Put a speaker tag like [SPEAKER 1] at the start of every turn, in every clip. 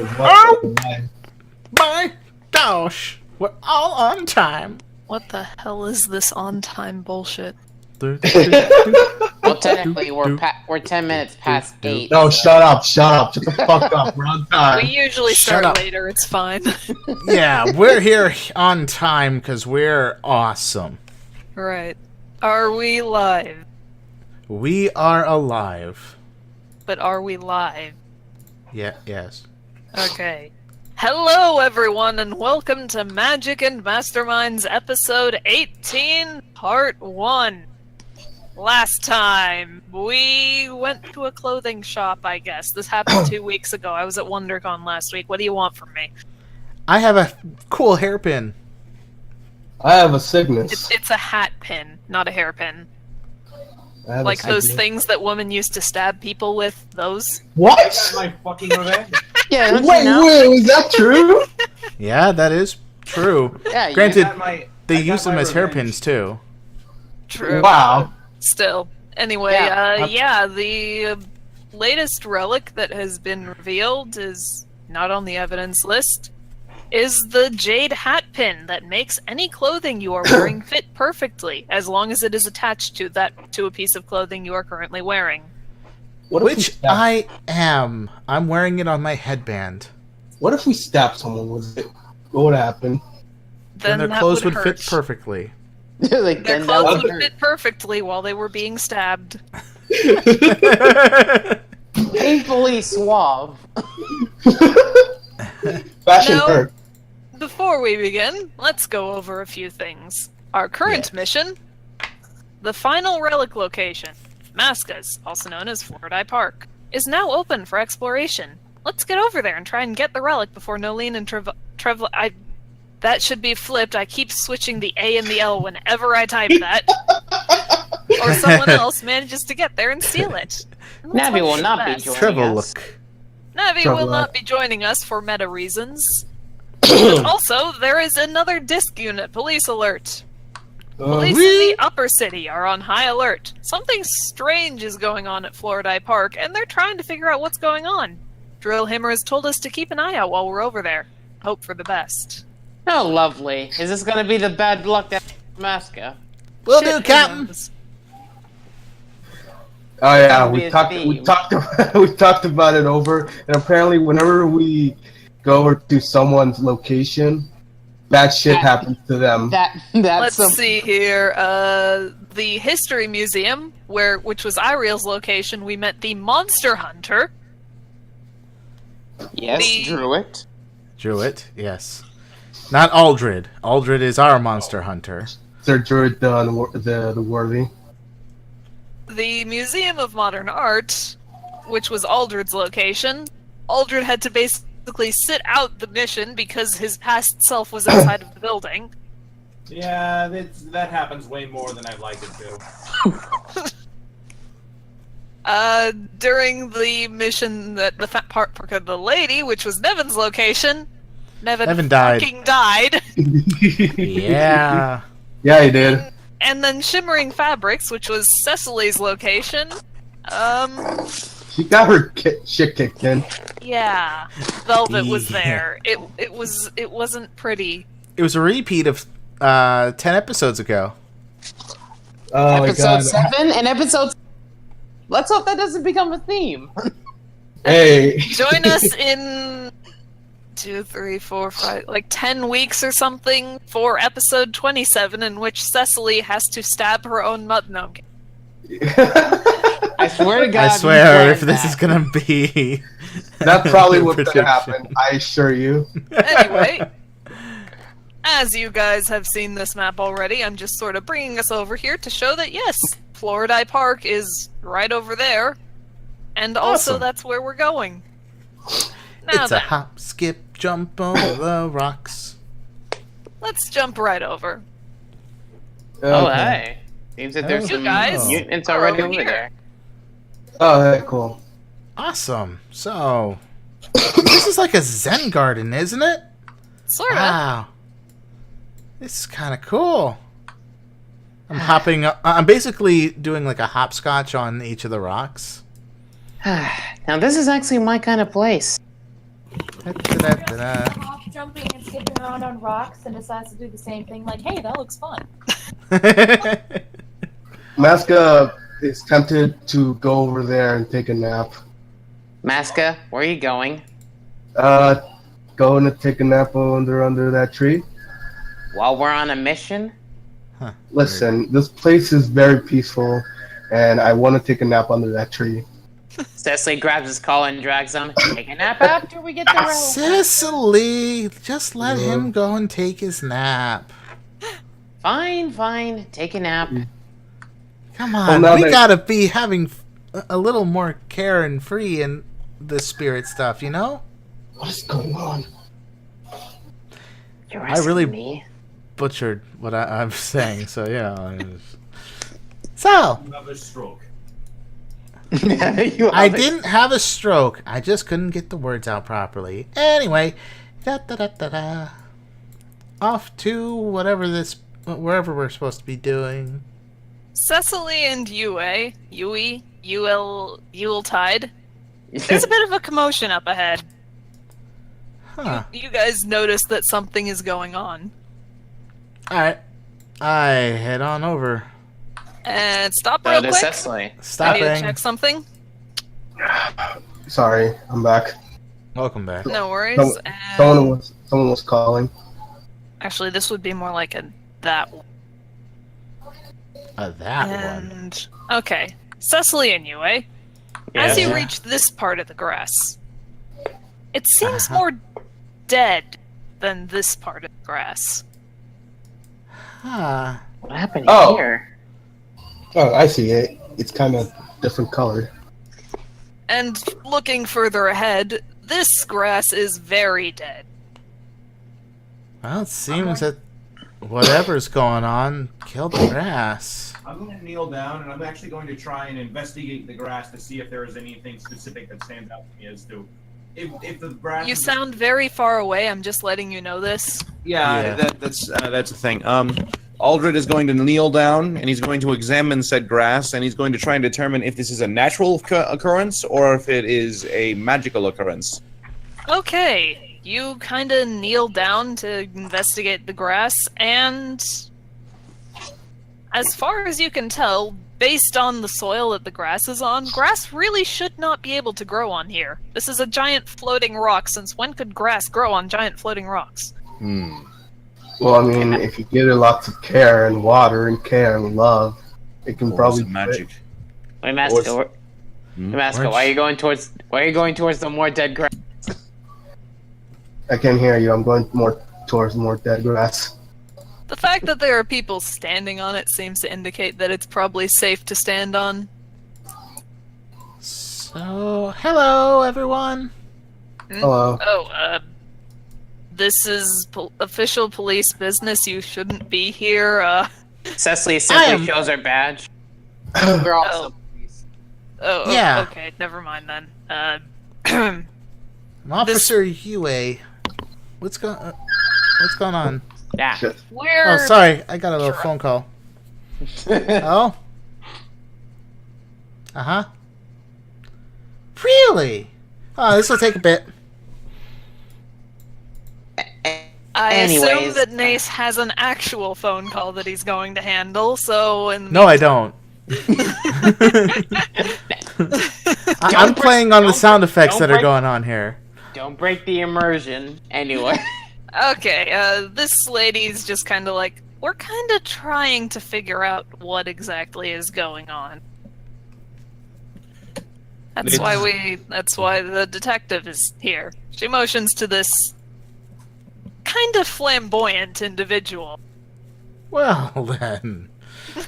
[SPEAKER 1] Oh
[SPEAKER 2] What?
[SPEAKER 1] my gosh! We're all on time.
[SPEAKER 3] What the hell is this on-time bullshit?
[SPEAKER 4] Well, technically, we're 10 minutes past 8.
[SPEAKER 2] No, shut up. Shut the fuck up. We're on
[SPEAKER 3] We
[SPEAKER 2] time.
[SPEAKER 3] usually
[SPEAKER 1] Shut
[SPEAKER 3] start
[SPEAKER 1] up.
[SPEAKER 3] later, it's fine.
[SPEAKER 1] Yeah, we're here on time because we're awesome.
[SPEAKER 3] Right. Are we live?
[SPEAKER 1] We are alive.
[SPEAKER 3] But are we live?
[SPEAKER 1] Yeah, yes.
[SPEAKER 3] Okay. Hello, everyone, and welcome to Magic and Masterminds episode 18, part 1. Last time, we went to a clothing shop, I guess. This happened 2 weeks ago. I was at WonderCon last week. What do you want from me?
[SPEAKER 1] I have a cool hairpin.
[SPEAKER 2] I have a sickness.
[SPEAKER 3] It's a hat pin, not a hairpin.
[SPEAKER 2] I have
[SPEAKER 3] Like
[SPEAKER 2] a
[SPEAKER 3] those
[SPEAKER 2] sickness.
[SPEAKER 3] things that women used to stab people with, those?
[SPEAKER 2] What?
[SPEAKER 5] My fucking revenge.
[SPEAKER 4] Yeah, don't
[SPEAKER 2] Wait,
[SPEAKER 4] you know?
[SPEAKER 2] was that true?
[SPEAKER 1] Yeah, that is true.
[SPEAKER 4] Yeah,
[SPEAKER 1] Granted,
[SPEAKER 5] I
[SPEAKER 1] they
[SPEAKER 5] got
[SPEAKER 1] use them
[SPEAKER 5] my
[SPEAKER 1] as
[SPEAKER 5] revenge.
[SPEAKER 1] hairpins too.
[SPEAKER 3] True.
[SPEAKER 2] Wow.
[SPEAKER 3] Still. Anyway, the latest relic that has been revealed is not on the evidence list, is the jade hat pin that makes any clothing you are wearing fit perfectly, as long as it is attached to a piece of clothing you are currently wearing.
[SPEAKER 2] What if we
[SPEAKER 1] Which
[SPEAKER 2] stab-
[SPEAKER 1] I am. I'm wearing it on my headband.
[SPEAKER 2] What if we stab someone with it? What would happen?
[SPEAKER 3] Then
[SPEAKER 1] And their
[SPEAKER 3] that
[SPEAKER 1] clothes
[SPEAKER 3] would
[SPEAKER 1] would
[SPEAKER 3] hurt.
[SPEAKER 1] fit perfectly.
[SPEAKER 4] Like,
[SPEAKER 3] Their
[SPEAKER 4] then that
[SPEAKER 3] clothes
[SPEAKER 4] would
[SPEAKER 3] would
[SPEAKER 4] hurt.
[SPEAKER 3] fit perfectly while they were being stabbed.
[SPEAKER 4] Painfully suave.
[SPEAKER 2] Fashion
[SPEAKER 3] No.
[SPEAKER 2] hurt.
[SPEAKER 3] Before we begin, let's go over a few things. Our current mission, the final relic location, Mascas, also known as Floradai Park, is now open for exploration. Let's get over there and try and get the relic before Nolene and that should be flipped. I keep switching the A and the L whenever I type that. Or someone else manages to get there and steal it. And let's
[SPEAKER 4] Navi
[SPEAKER 3] hope
[SPEAKER 4] will
[SPEAKER 3] for the
[SPEAKER 4] not be
[SPEAKER 3] best.
[SPEAKER 4] joining
[SPEAKER 1] Travel
[SPEAKER 4] us.
[SPEAKER 1] look.
[SPEAKER 3] Navi
[SPEAKER 2] Trouble
[SPEAKER 3] will
[SPEAKER 2] luck.
[SPEAKER 3] not be joining us for meta reasons. But also, there is another disc unit. Police alert. Police in the upper city are on high alert. Something strange is going on at Floradai Park, and they're trying to figure out what's going on. Drillhammer has told us to keep an eye out while we're over there. Hope for the best.
[SPEAKER 4] Oh, lovely. Is this gonna be the bad luck that Masca?
[SPEAKER 1] Will
[SPEAKER 3] Shit,
[SPEAKER 1] do,
[SPEAKER 3] who
[SPEAKER 1] Captain.
[SPEAKER 3] knows?
[SPEAKER 2] Oh yeah,
[SPEAKER 4] That'll be
[SPEAKER 2] we
[SPEAKER 4] a
[SPEAKER 2] talked.
[SPEAKER 4] theme.
[SPEAKER 2] We talked about it over, and apparently, whenever we go over to someone's location, bad shit happens to them.
[SPEAKER 4] That's
[SPEAKER 3] Let's
[SPEAKER 4] some-
[SPEAKER 3] see here. The History Museum, which was Iriel's location, we met the Monster Hunter.
[SPEAKER 4] Yes,
[SPEAKER 3] the-
[SPEAKER 4] Druid.
[SPEAKER 1] Druid, yes. Not Aldred. Aldred is our monster hunter.
[SPEAKER 2] Sir Druid the worthy.
[SPEAKER 3] The Museum of Modern Art, which was Aldred's location. Aldred had to basically sit out the mission because his past self was outside of the building.
[SPEAKER 5] Yeah, that happens way more than I'd like it to.
[SPEAKER 3] During the mission that the Fat Park of the Lady, which was Nevin's location, Nevin
[SPEAKER 1] died.
[SPEAKER 3] fucking died.
[SPEAKER 1] Yeah.
[SPEAKER 2] Yeah, he did.
[SPEAKER 3] And then Shimmering Fabrics, which was Cecily's location.
[SPEAKER 2] She got her shit kicked in.
[SPEAKER 3] Yeah, Velvet was
[SPEAKER 1] Yeah.
[SPEAKER 3] there. It wasn't pretty.
[SPEAKER 1] It was a repeat of 10 episodes ago.
[SPEAKER 2] Oh my
[SPEAKER 4] Episode
[SPEAKER 2] god.
[SPEAKER 4] 7 and episode. Let's hope that doesn't become a theme.
[SPEAKER 2] Hey.
[SPEAKER 3] Join us in 2, 3, 4, 5, like 10 weeks or something for episode 27, in which Cecily has to stab her own mother. No, I'm kidding.
[SPEAKER 4] I swear to God.
[SPEAKER 1] I swear,
[SPEAKER 4] we
[SPEAKER 1] if this
[SPEAKER 4] planned
[SPEAKER 1] is gonna be...
[SPEAKER 2] That's probably what's
[SPEAKER 1] prediction.
[SPEAKER 2] gonna happen. I assure you.
[SPEAKER 3] Anyway, as you guys have seen this map already, I'm just sort of bringing us over here to show that yes, Floradai Park is right over there, and also
[SPEAKER 1] Awesome.
[SPEAKER 3] that's where we're going. Now
[SPEAKER 1] It's a
[SPEAKER 3] then,
[SPEAKER 1] hop, skip, jump over the rocks.
[SPEAKER 3] let's jump right over.
[SPEAKER 4] Oh,
[SPEAKER 2] Okay.
[SPEAKER 4] hey. Seems that there's
[SPEAKER 1] Oh.
[SPEAKER 4] some
[SPEAKER 3] You guys
[SPEAKER 4] mutants
[SPEAKER 3] are
[SPEAKER 4] already
[SPEAKER 3] over
[SPEAKER 4] over
[SPEAKER 3] here.
[SPEAKER 4] there.
[SPEAKER 2] Oh, hey, cool.
[SPEAKER 1] Awesome. So, this is like a Zen garden, isn't it?
[SPEAKER 3] Sort of.
[SPEAKER 1] Wow. This is kind of cool. I'm hopping up. I'm basically doing like a hopscotch on each of the rocks.
[SPEAKER 4] Now, this is actually my kind of place.
[SPEAKER 1] Da-da-da-da-da.
[SPEAKER 6] Hop, jumping and skipping around on rocks and decides to do the same thing. Like, hey, that looks fun.
[SPEAKER 2] Maska is tempted to go over there and take a nap.
[SPEAKER 4] Maska, where are you going?
[SPEAKER 2] Going to take a nap under that tree.
[SPEAKER 4] While we're on a mission?
[SPEAKER 1] Huh.
[SPEAKER 2] Listen, this place is very peaceful, and I want to take a nap under that tree.
[SPEAKER 4] Cecily grabs his collar and drags him. Take a nap after we get the relic.
[SPEAKER 1] Cecily, just let him go and take his nap.
[SPEAKER 4] Fine. Take a nap.
[SPEAKER 1] Come on,
[SPEAKER 2] now
[SPEAKER 1] we
[SPEAKER 2] that-
[SPEAKER 1] gotta be having a little more care and free in the spirit stuff, you know?
[SPEAKER 2] What's going on?
[SPEAKER 4] You're
[SPEAKER 1] I really-
[SPEAKER 4] asking me?
[SPEAKER 1] Butchered what I'm saying, so yeah. So,
[SPEAKER 5] You have a stroke.
[SPEAKER 4] You
[SPEAKER 1] I
[SPEAKER 4] have it.
[SPEAKER 1] didn't have a stroke. I just couldn't get the words out properly. Anyway, da-da-da-da-da. Off to wherever we're supposed to be doing.
[SPEAKER 3] Cecily and Yuletide. There's a bit of a commotion up ahead.
[SPEAKER 1] Huh.
[SPEAKER 3] You guys notice that something is going on.
[SPEAKER 1] Alright. I head on over.
[SPEAKER 3] And stop
[SPEAKER 4] So
[SPEAKER 3] real
[SPEAKER 4] does
[SPEAKER 3] quick.
[SPEAKER 4] Cecily.
[SPEAKER 3] I need to
[SPEAKER 1] Stopping.
[SPEAKER 3] check something.
[SPEAKER 2] Sorry, I'm back.
[SPEAKER 1] Welcome back.
[SPEAKER 3] No worries.
[SPEAKER 2] Some-
[SPEAKER 3] And
[SPEAKER 2] Someone was calling.
[SPEAKER 3] actually, this would be more like that one.
[SPEAKER 1] That one.
[SPEAKER 3] And okay, Cecily and Yue. As you reach this part of the grass, it seems more dead than this part of the grass.
[SPEAKER 1] Huh.
[SPEAKER 4] What happened
[SPEAKER 2] Oh.
[SPEAKER 4] here?
[SPEAKER 2] Oh, I see it. It's kind of different color.
[SPEAKER 3] And looking further ahead, this grass is very dead.
[SPEAKER 1] Well, it seems that whatever's going on killed the grass.
[SPEAKER 5] I'm going to kneel down, and I'm actually going to try and investigate the grass to see if there is anything specific that stands out to me as to if the grass.
[SPEAKER 3] You
[SPEAKER 5] is-
[SPEAKER 3] sound very far away. I'm just letting you know this.
[SPEAKER 5] Yeah, that's the thing. Aldred is going to kneel down, and he's going to examine said grass, and he's going to try and determine if this is a natural occurrence or if it is a magical occurrence.
[SPEAKER 3] Okay, you kind of kneel down to investigate the grass, and as far as you can tell, based on the soil that the grass is on, grass really should not be able to grow on here. This is a giant floating rock. Since when could grass grow on giant floating rocks?
[SPEAKER 2] Well, I mean, if you give it lots of care and water and care and love, it can probably
[SPEAKER 5] magic.
[SPEAKER 4] Wait, Maska, why are you going towards the more dead grass?
[SPEAKER 2] I can't hear you. I'm going towards more dead grass.
[SPEAKER 3] The fact that there are people standing on it seems to indicate that it's probably safe to stand on.
[SPEAKER 1] So, hello everyone.
[SPEAKER 2] Hello.
[SPEAKER 3] Oh, this is official police business. You shouldn't be here.
[SPEAKER 4] Cecily simply
[SPEAKER 1] I am-
[SPEAKER 4] shows her badge. We're also police.
[SPEAKER 3] Oh,
[SPEAKER 1] Yeah.
[SPEAKER 3] okay, never mind then.
[SPEAKER 1] I'm Officer Yue. What's going on?
[SPEAKER 4] Yeah.
[SPEAKER 2] Shit.
[SPEAKER 3] We're
[SPEAKER 1] Oh, sorry. I got a little phone call. Oh? Uh-huh. Really? Oh, this will take a bit.
[SPEAKER 3] I assume
[SPEAKER 4] Anyways.
[SPEAKER 3] that Nace has an actual phone call that he's going to handle, so in
[SPEAKER 1] No, I don't. I'm playing on the sound effects that are going on here.
[SPEAKER 4] Don't break the immersion. Anyway.
[SPEAKER 3] Okay, this lady's just kind of like, we're kind of trying to figure out what exactly is going on. That's why the detective is here. She motions to this kind of flamboyant individual.
[SPEAKER 1] Well, then.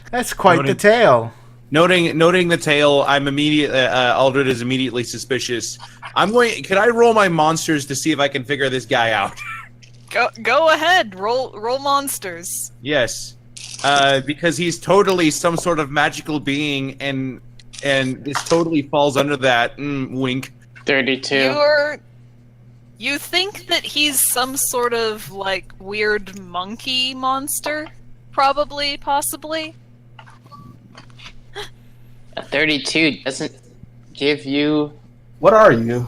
[SPEAKER 1] That's quite the tale.
[SPEAKER 5] Noting the tale, I'm Aldred is immediately suspicious. Can I roll my monsters to see if I can figure this guy out?
[SPEAKER 3] Go ahead, roll monsters.
[SPEAKER 5] Yes, because he's totally some sort of magical being, and this totally falls under that. Wink.
[SPEAKER 4] 32.
[SPEAKER 3] You think that he's some sort of like weird monkey monster? Probably, possibly.
[SPEAKER 4] A 32 doesn't give you.
[SPEAKER 2] What are you?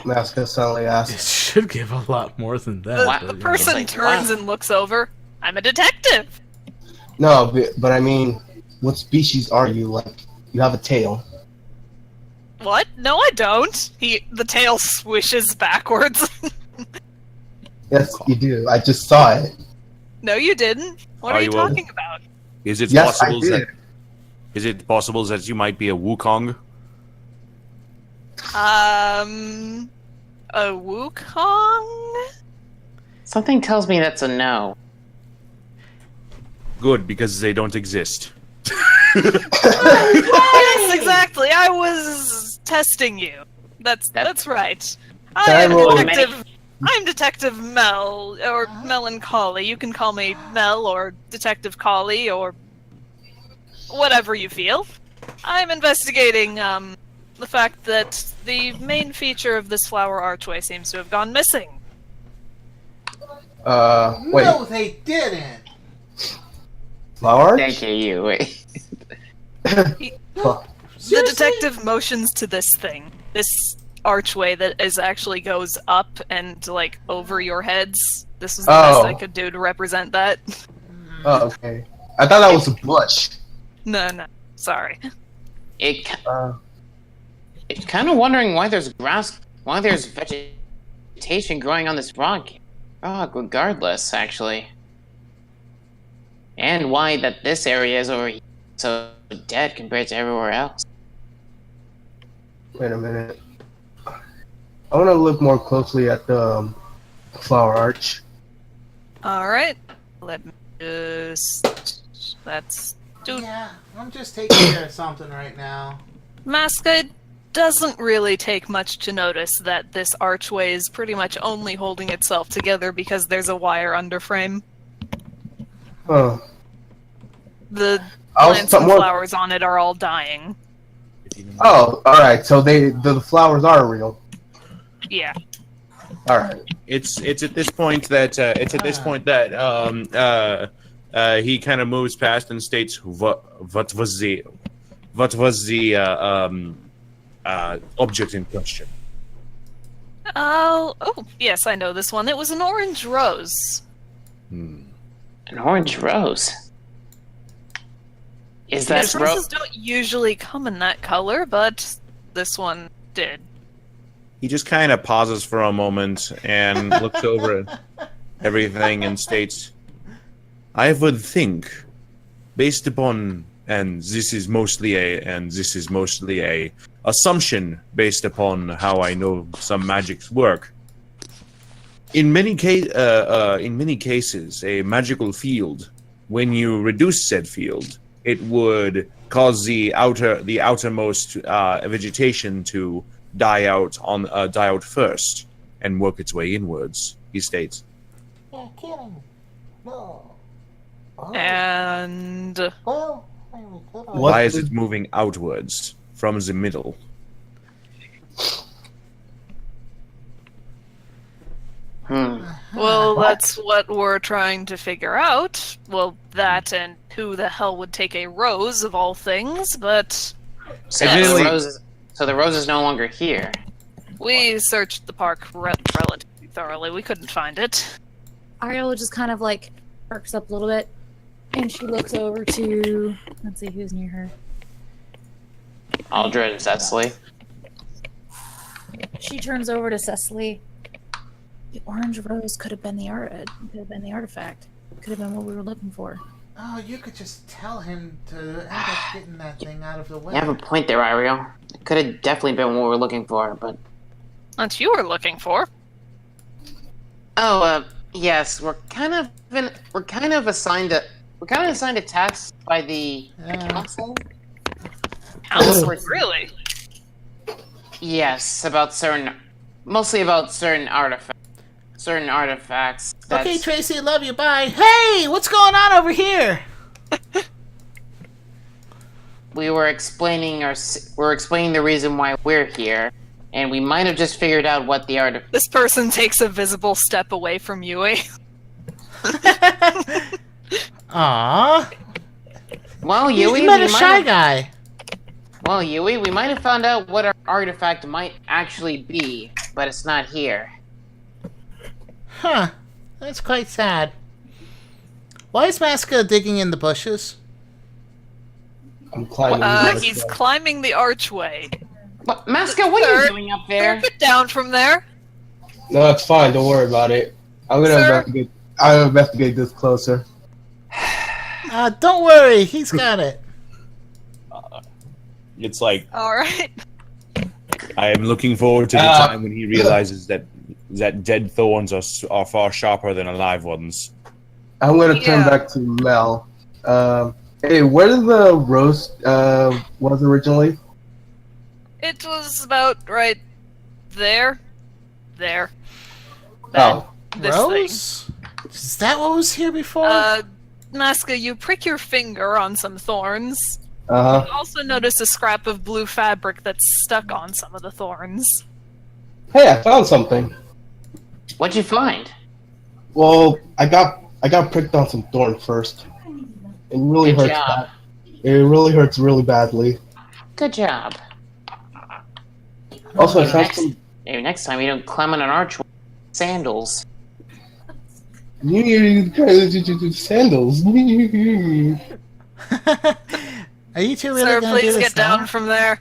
[SPEAKER 2] Masca suddenly
[SPEAKER 1] It
[SPEAKER 2] asks.
[SPEAKER 1] should give a lot more than that.
[SPEAKER 3] The
[SPEAKER 1] but,
[SPEAKER 3] person
[SPEAKER 4] Like,
[SPEAKER 3] turns
[SPEAKER 4] wow.
[SPEAKER 3] and looks over. I'm a detective.
[SPEAKER 2] No, but I mean, what species are you? Like, you have a tail.
[SPEAKER 3] What? No, I don't. The tail swishes backwards.
[SPEAKER 2] Yes, you do. I just saw it.
[SPEAKER 3] No, you didn't. What are you
[SPEAKER 5] you a-
[SPEAKER 3] talking about?
[SPEAKER 5] Is it
[SPEAKER 2] Yes, I
[SPEAKER 5] possible
[SPEAKER 2] did.
[SPEAKER 5] that is it possible that you might be a Wukong?
[SPEAKER 3] A Wukong?
[SPEAKER 4] Something tells me that's a no.
[SPEAKER 5] Good, because they don't exist.
[SPEAKER 3] Yes, exactly. I was testing you. That's right.
[SPEAKER 2] Can I roll-
[SPEAKER 3] I'm Detective Mel, or Melancholy. You can call me Mel or Detective Collie or whatever you feel. I'm investigating the fact that the main feature of this flower archway seems to have gone missing.
[SPEAKER 2] Wait.
[SPEAKER 1] No, they didn't.
[SPEAKER 2] Flower?
[SPEAKER 4] Thank you. Wait.
[SPEAKER 2] Huh.
[SPEAKER 3] The detective motions to this thing, this archway that actually goes up and like over your heads. This was the best I could do to represent that.
[SPEAKER 2] Oh, okay. I thought that was a bush.
[SPEAKER 3] No, sorry.
[SPEAKER 4] It's
[SPEAKER 2] Uh,
[SPEAKER 4] kind of wondering why there's vegetation growing on this rock, regardless, actually. And why that this area is over here so dead compared to everywhere else.
[SPEAKER 2] wait a minute. I want to look more closely at the flower arch.
[SPEAKER 3] Alright. Let me just... That's... Dude,
[SPEAKER 1] Yeah, I'm just taking care of something right now.
[SPEAKER 3] Masca, it doesn't really take much to notice that this archway is pretty much only holding itself together because there's a wire underframe.
[SPEAKER 2] Huh.
[SPEAKER 3] The
[SPEAKER 2] I was
[SPEAKER 3] plants and
[SPEAKER 2] more-
[SPEAKER 3] flowers on it are all dying.
[SPEAKER 2] Oh, alright. So the flowers are real.
[SPEAKER 3] Yeah.
[SPEAKER 2] Alright.
[SPEAKER 5] It's at this point that he kind of moves past and states what was the object in question.
[SPEAKER 3] Oh, yes, I know this one. It was an orange rose.
[SPEAKER 4] An orange rose. Is that
[SPEAKER 3] Yes, roses don't usually come in that color, but this one did.
[SPEAKER 5] He just kind of pauses for a moment and looks over at everything and states, I would think, based upon, and this is mostly a assumption based upon how I know some magics work. In many cases, a magical field, when you reduce said field, it would cause the outermost vegetation to die out first and work its way inwards. He states.
[SPEAKER 1] You're kidding. No.
[SPEAKER 3] And
[SPEAKER 1] Well,
[SPEAKER 5] Why is it moving outwards from the middle?
[SPEAKER 3] well, that's what we're trying to figure out. Well, that and who the hell would take a rose of all things, but
[SPEAKER 4] So,
[SPEAKER 5] Evidently-
[SPEAKER 4] the rose is no longer here.
[SPEAKER 3] we searched the park relatively thoroughly. We couldn't find it.
[SPEAKER 6] Ariel just kind of like perks up a little bit, and she looks over to, let's see who's near her.
[SPEAKER 4] Aldred and Cecily.
[SPEAKER 6] She turns over to Cecily. The orange rose could have been the artifact. Could have been what we were looking for.
[SPEAKER 1] Oh, you could just tell him to end up getting that thing out of the way.
[SPEAKER 4] You have a point there, Ariel. It could have definitely been what we were looking for, but
[SPEAKER 3] That's you were looking for.
[SPEAKER 4] yes, we're kind of assigned a task by the council.
[SPEAKER 3] Council, really?
[SPEAKER 4] Yes, mostly about certain artifacts.
[SPEAKER 1] Okay, Tracy, love you. Bye. Hey, what's going on over here?
[SPEAKER 4] We were explaining the reason why we're here, and we might have just figured out what the artifact.
[SPEAKER 3] This person takes a visible step away from Yui.
[SPEAKER 1] Aww.
[SPEAKER 4] Well,
[SPEAKER 1] You
[SPEAKER 4] Yui,
[SPEAKER 1] met a shy guy.
[SPEAKER 4] Well, Yui, we might have found out what our artifact might actually be but it's not here.
[SPEAKER 1] Huh. That's quite sad. Why is Maska digging in the bushes?
[SPEAKER 2] I'm climbing.
[SPEAKER 3] He's climbing the archway.
[SPEAKER 4] What, Maska, what are you doing up
[SPEAKER 3] They're a
[SPEAKER 4] there?
[SPEAKER 3] bit down from there.
[SPEAKER 2] No, it's fine. Don't worry about it. I'm gonna
[SPEAKER 3] Sir?
[SPEAKER 2] investigate. I'll investigate this closer.
[SPEAKER 1] Don't worry. He's got it.
[SPEAKER 5] It's like
[SPEAKER 3] All right.
[SPEAKER 5] I am looking forward to the time when he realizes that dead thorns are far sharper than alive ones.
[SPEAKER 2] I'm gonna turn
[SPEAKER 3] Yeah.
[SPEAKER 2] back to Mel. Hey, where did the roast was originally?
[SPEAKER 3] It was about right there. There.
[SPEAKER 2] Oh,
[SPEAKER 3] This
[SPEAKER 1] Rose? Is that what was here before?
[SPEAKER 3] thing. Maska, you prick your finger on some thorns.
[SPEAKER 2] uh huh.
[SPEAKER 3] You also notice a scrap of blue fabric that's stuck on some of the thorns.
[SPEAKER 2] Hey, I found something.
[SPEAKER 4] What'd you find?
[SPEAKER 2] Well, I got pricked on some thorn first. It really
[SPEAKER 4] Good
[SPEAKER 2] hurts.
[SPEAKER 4] job.
[SPEAKER 2] It really hurts really badly.
[SPEAKER 4] Good job.
[SPEAKER 2] Also, I
[SPEAKER 4] Maybe
[SPEAKER 2] found
[SPEAKER 4] next,
[SPEAKER 2] some.
[SPEAKER 4] maybe next time you don't climb on an archway with sandals.
[SPEAKER 2] Sandals.
[SPEAKER 1] Are you two really
[SPEAKER 3] Sir,
[SPEAKER 1] gonna do
[SPEAKER 3] please
[SPEAKER 1] this
[SPEAKER 3] get down
[SPEAKER 1] now?
[SPEAKER 3] from there.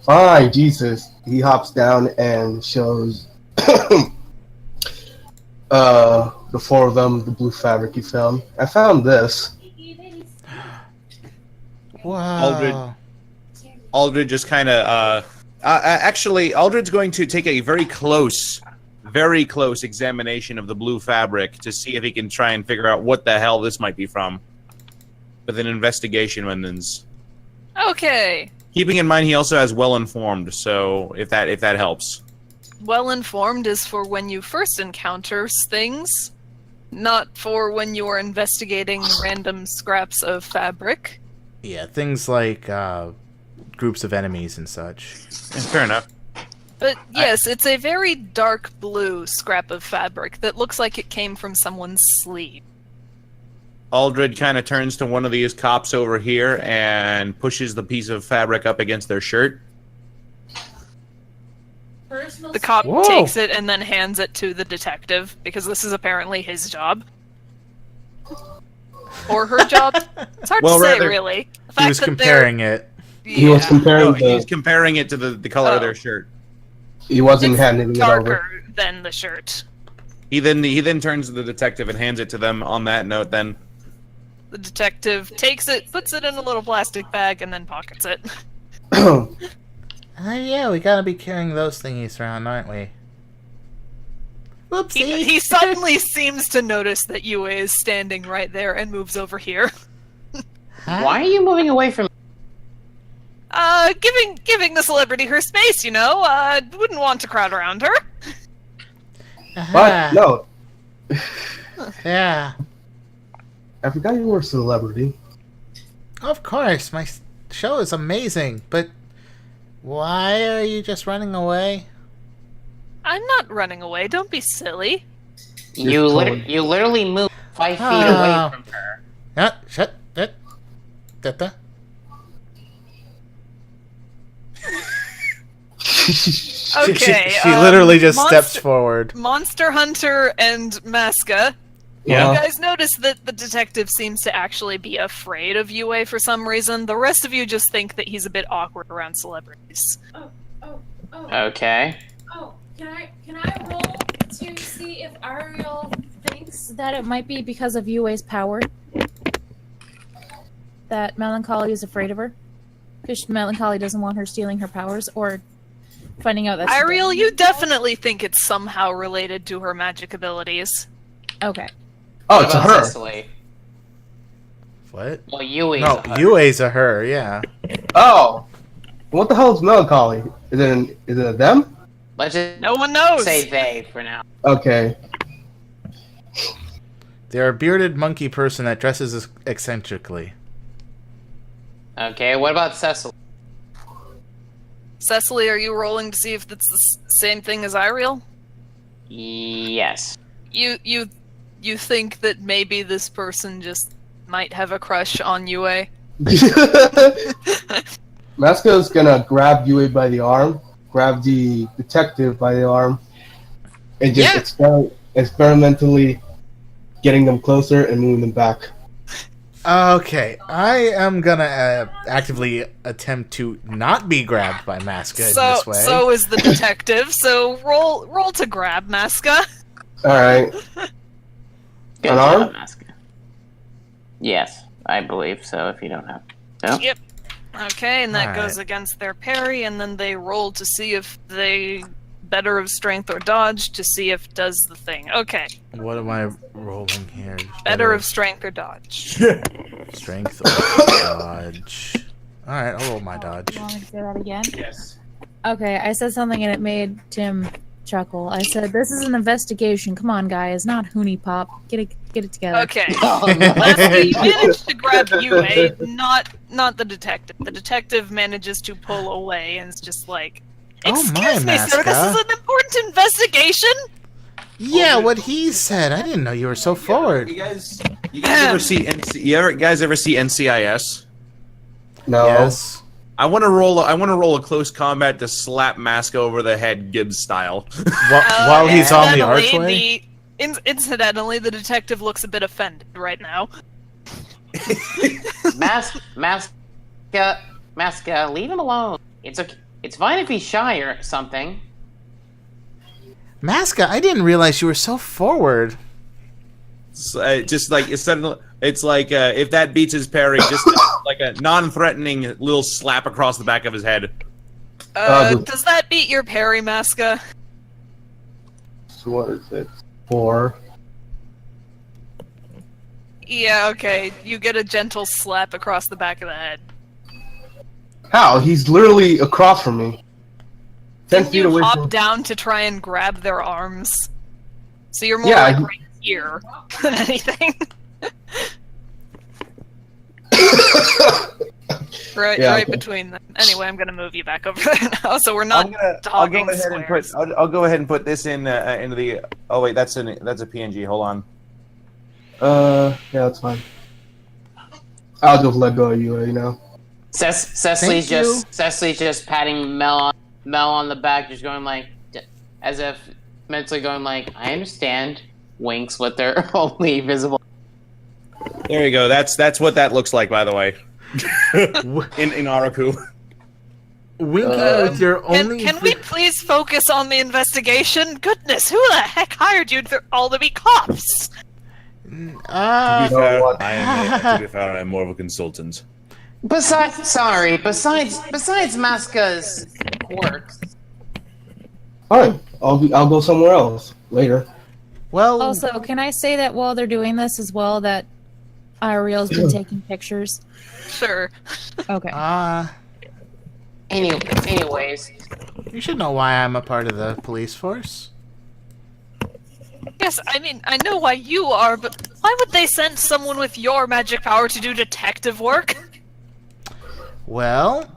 [SPEAKER 2] Fine, Jesus. He hops down and shows the four of them the blue fabric he found. I found this.
[SPEAKER 1] Wow.
[SPEAKER 5] Aldred just kind of actually Aldred's going to take a very close examination of the blue fabric to see if he can try and figure out what the hell this might be from. With an investigation wins.
[SPEAKER 3] Okay.
[SPEAKER 5] Keeping in mind he also has well-informed, so if that helps.
[SPEAKER 3] Well-informed is for when you first encounter things, not for when you are investigating random scraps of fabric.
[SPEAKER 1] Yeah, things like groups of enemies and such.
[SPEAKER 5] Yeah, fair enough.
[SPEAKER 3] But yes, it's a very dark blue scrap of fabric that looks like it came from someone's sleeve.
[SPEAKER 5] Aldred kind of turns to one of these cops over here and pushes the piece of fabric up against their shirt.
[SPEAKER 3] The cop
[SPEAKER 1] Whoa.
[SPEAKER 3] takes it and then hands it to the detective, because this is apparently his job. Or her job. It's hard
[SPEAKER 5] Well,
[SPEAKER 3] to say,
[SPEAKER 5] rather,
[SPEAKER 3] really. The
[SPEAKER 1] He
[SPEAKER 3] fact
[SPEAKER 1] was
[SPEAKER 3] that
[SPEAKER 1] comparing it.
[SPEAKER 3] they're-
[SPEAKER 2] He was
[SPEAKER 3] yeah,
[SPEAKER 2] comparing
[SPEAKER 5] No,
[SPEAKER 2] the.
[SPEAKER 5] he's comparing it to the color of their shirt.
[SPEAKER 2] He wasn't
[SPEAKER 3] it's
[SPEAKER 2] handing it over.
[SPEAKER 3] darker than the shirt.
[SPEAKER 5] He then turns to the detective and hands it to them. On that note, then
[SPEAKER 3] The detective takes it, puts it in a little plastic bag, and then pockets it.
[SPEAKER 1] Yeah, we gotta be carrying those thingies around, aren't we? Whoopsie!
[SPEAKER 3] He suddenly seems to notice that Yue is standing right there and moves over here.
[SPEAKER 1] Huh?
[SPEAKER 4] Why are you moving away from?
[SPEAKER 3] Giving the celebrity her space, you know. Wouldn't want to crowd around her.
[SPEAKER 2] What? No,
[SPEAKER 1] Yeah.
[SPEAKER 2] I forgot you were a celebrity.
[SPEAKER 1] Of course, my show is amazing, but why are you just running away?
[SPEAKER 3] I'm not running away. Don't be silly.
[SPEAKER 4] You literally moved 5 feet away from her.
[SPEAKER 1] Shut it. Da-da.
[SPEAKER 3] Okay.
[SPEAKER 1] She literally just steps forward.
[SPEAKER 3] Monster Hunter and Maska.
[SPEAKER 2] Yeah.
[SPEAKER 3] You guys notice that the detective seems to actually be afraid of Yue for some reason. The rest of you just think that he's a bit awkward around celebrities.
[SPEAKER 4] Okay.
[SPEAKER 6] Oh, can I roll to see if Ariel thinks that it might be because of Yue's power? That Melancholy is afraid of her? Because Melancholy doesn't want her stealing her powers, or finding out that she
[SPEAKER 3] Ariel,
[SPEAKER 6] doesn't.
[SPEAKER 3] you definitely think it's somehow related to her magic abilities.
[SPEAKER 6] Okay.
[SPEAKER 2] Oh,
[SPEAKER 4] What
[SPEAKER 2] it's a
[SPEAKER 4] about
[SPEAKER 2] her.
[SPEAKER 4] Cecily?
[SPEAKER 1] What?
[SPEAKER 4] Well, Yui's
[SPEAKER 1] No,
[SPEAKER 4] a her.
[SPEAKER 1] Yue's a her, yeah.
[SPEAKER 2] Oh, what the hell is melancholy? Is it a them?
[SPEAKER 4] Let's just
[SPEAKER 3] No one knows.
[SPEAKER 4] say they for now.
[SPEAKER 2] Okay.
[SPEAKER 1] They're a bearded monkey person that dresses eccentrically.
[SPEAKER 4] Okay, what about Cecily?
[SPEAKER 3] Cecily, are you rolling to see if it's the same thing as Ariel?
[SPEAKER 4] Yes.
[SPEAKER 3] You think that maybe this person just might have a crush on Yue?
[SPEAKER 2] Maska's gonna grab Yui by the arm grab the detective by the arm and just
[SPEAKER 1] Yeah.
[SPEAKER 2] experimentally getting them closer and moving them back.
[SPEAKER 1] Okay, I am gonna actively attempt to not be grabbed by Masca in this way.
[SPEAKER 3] So is the detective. So roll to grab, Masca.
[SPEAKER 2] All right.
[SPEAKER 4] Good
[SPEAKER 2] An
[SPEAKER 4] job,
[SPEAKER 2] arm?
[SPEAKER 4] Masca. Yes, I believe so. If you don't have, no.
[SPEAKER 3] Yep. Okay, and that
[SPEAKER 1] All
[SPEAKER 3] goes
[SPEAKER 1] right.
[SPEAKER 3] against their parry, and then they roll to see if they better of strength or dodge to see if does the thing. Okay,
[SPEAKER 1] What am I rolling here?
[SPEAKER 3] better of strength or dodge.
[SPEAKER 1] strength or dodge. All right, I'll roll my dodge.
[SPEAKER 6] You want me to say that again?
[SPEAKER 5] Yes.
[SPEAKER 6] Okay, I said something and it made Tim chuckle. I said, "This is an investigation. Come on, guys, not Hoonie Pop. Get it together."
[SPEAKER 3] Okay.
[SPEAKER 4] Oh, no.
[SPEAKER 3] Leslie managed to grab Yue, not the detective. The detective manages to pull away and is just like,
[SPEAKER 1] Oh
[SPEAKER 3] "Excuse
[SPEAKER 1] my,
[SPEAKER 3] me, sir, this
[SPEAKER 1] Masca.
[SPEAKER 3] is an important investigation."
[SPEAKER 1] Yeah, what he said. I didn't know you were so forward.
[SPEAKER 5] You guys ever see guys ever see NCIS?
[SPEAKER 2] No.
[SPEAKER 1] Yes.
[SPEAKER 5] I want to roll a close combat to slap Masca over the head, Gibbs style.
[SPEAKER 1] While he's on the
[SPEAKER 3] Incidentally,
[SPEAKER 1] archway.
[SPEAKER 3] Incidentally, the detective looks a bit offended right now.
[SPEAKER 4] Masca, leave him alone. It's okay. It's fine if he's shy or something.
[SPEAKER 1] Masca, I didn't realize you were so forward.
[SPEAKER 5] Just like it's like if that beats his parry, just like a non-threatening little slap across the back of his head.
[SPEAKER 3] Does that beat your parry, Masca?
[SPEAKER 2] So what is it? 4.
[SPEAKER 3] Yeah, okay. You get a gentle slap across the back of the head.
[SPEAKER 2] How? He's literally across from me. 10
[SPEAKER 3] Can
[SPEAKER 2] feet
[SPEAKER 3] you
[SPEAKER 2] away
[SPEAKER 3] hop
[SPEAKER 2] from
[SPEAKER 3] down to try and grab their arms? So you're more
[SPEAKER 2] Yeah,
[SPEAKER 3] like
[SPEAKER 2] I-
[SPEAKER 3] right here than anything. Right,
[SPEAKER 2] Yeah,
[SPEAKER 3] right
[SPEAKER 2] okay.
[SPEAKER 3] between them. Anyway, I'm gonna move you back over there now, so we're not
[SPEAKER 5] I'll go
[SPEAKER 3] dogging
[SPEAKER 5] ahead and
[SPEAKER 3] squares.
[SPEAKER 5] I'll go ahead and put this in into the. Oh wait, that's a PNG. Hold on.
[SPEAKER 2] Yeah, that's fine. I'll just let go of you right now.
[SPEAKER 4] Cecily's
[SPEAKER 1] Thank
[SPEAKER 4] Cecily's just patting Mel on the back, just going like, as if mentally going like, I understand. Winks with their only visible.
[SPEAKER 5] There you go. That's what that looks like, by the way. in Araku.
[SPEAKER 1] Winking with your only.
[SPEAKER 3] Can we please focus on the investigation? Goodness, who the heck hired you all to be cops?
[SPEAKER 5] To be
[SPEAKER 1] Uh,
[SPEAKER 5] fair,
[SPEAKER 2] what?
[SPEAKER 5] I'm more of a consultant.
[SPEAKER 4] Besides Masca's quirks.
[SPEAKER 2] Fine. I'll go somewhere else later.
[SPEAKER 1] well,
[SPEAKER 6] Also, can I say that while they're doing this as well, that Ariel's been taking pictures?
[SPEAKER 3] Sure.
[SPEAKER 6] Okay.
[SPEAKER 4] Anyways,
[SPEAKER 1] you should know why I'm a part of the police force.
[SPEAKER 3] Yes, I mean, I know why you are, but why would they send someone with your magic power to do detective work?
[SPEAKER 1] Well,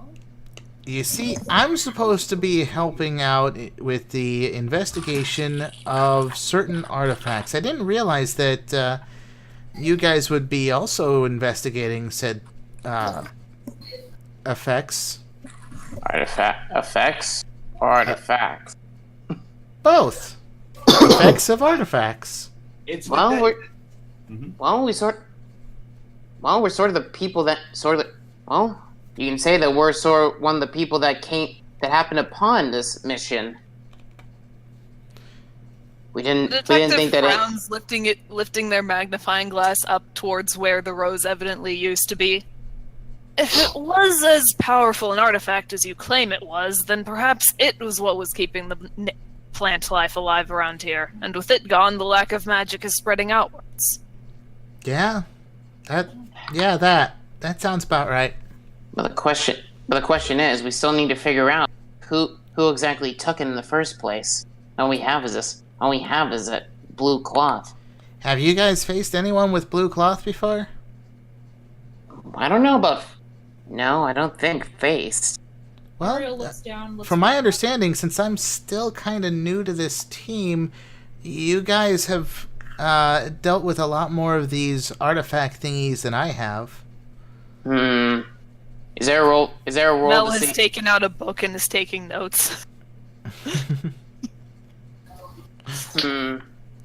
[SPEAKER 1] you see, I'm supposed to be helping out with the investigation of certain artifacts. I didn't realize that you guys would be also investigating said effects.
[SPEAKER 4] effects or artifacts.
[SPEAKER 1] Both. Effects of artifacts.
[SPEAKER 5] It's
[SPEAKER 4] Well, we're
[SPEAKER 5] Mhm.
[SPEAKER 4] we're sort of the people that you can say that we're sort of one of the people that happened upon this mission. We
[SPEAKER 3] The
[SPEAKER 4] didn't
[SPEAKER 3] detective
[SPEAKER 4] think that
[SPEAKER 3] frowns, lifting their magnifying glass up towards where the rose evidently used to be. If it was as powerful an artifact as you claim it was, then perhaps it was what was keeping the plant life alive around here. And with it gone, the lack of magic is spreading outwards.
[SPEAKER 1] Yeah. That sounds about right.
[SPEAKER 4] But the question is, we still need to figure out who exactly took it in the first place. All we have is that blue cloth.
[SPEAKER 1] Have you guys faced anyone with blue cloth before?
[SPEAKER 4] I don't know about. No, I don't think face.
[SPEAKER 1] Well,
[SPEAKER 6] Ariel looks down.
[SPEAKER 1] from my understanding, since I'm still kind of new to this team, you guys have dealt with a lot more of these artifact thingies than I have.
[SPEAKER 4] Is there a role
[SPEAKER 3] Mel
[SPEAKER 4] to
[SPEAKER 3] has
[SPEAKER 4] see?
[SPEAKER 3] taken out a book and is taking notes.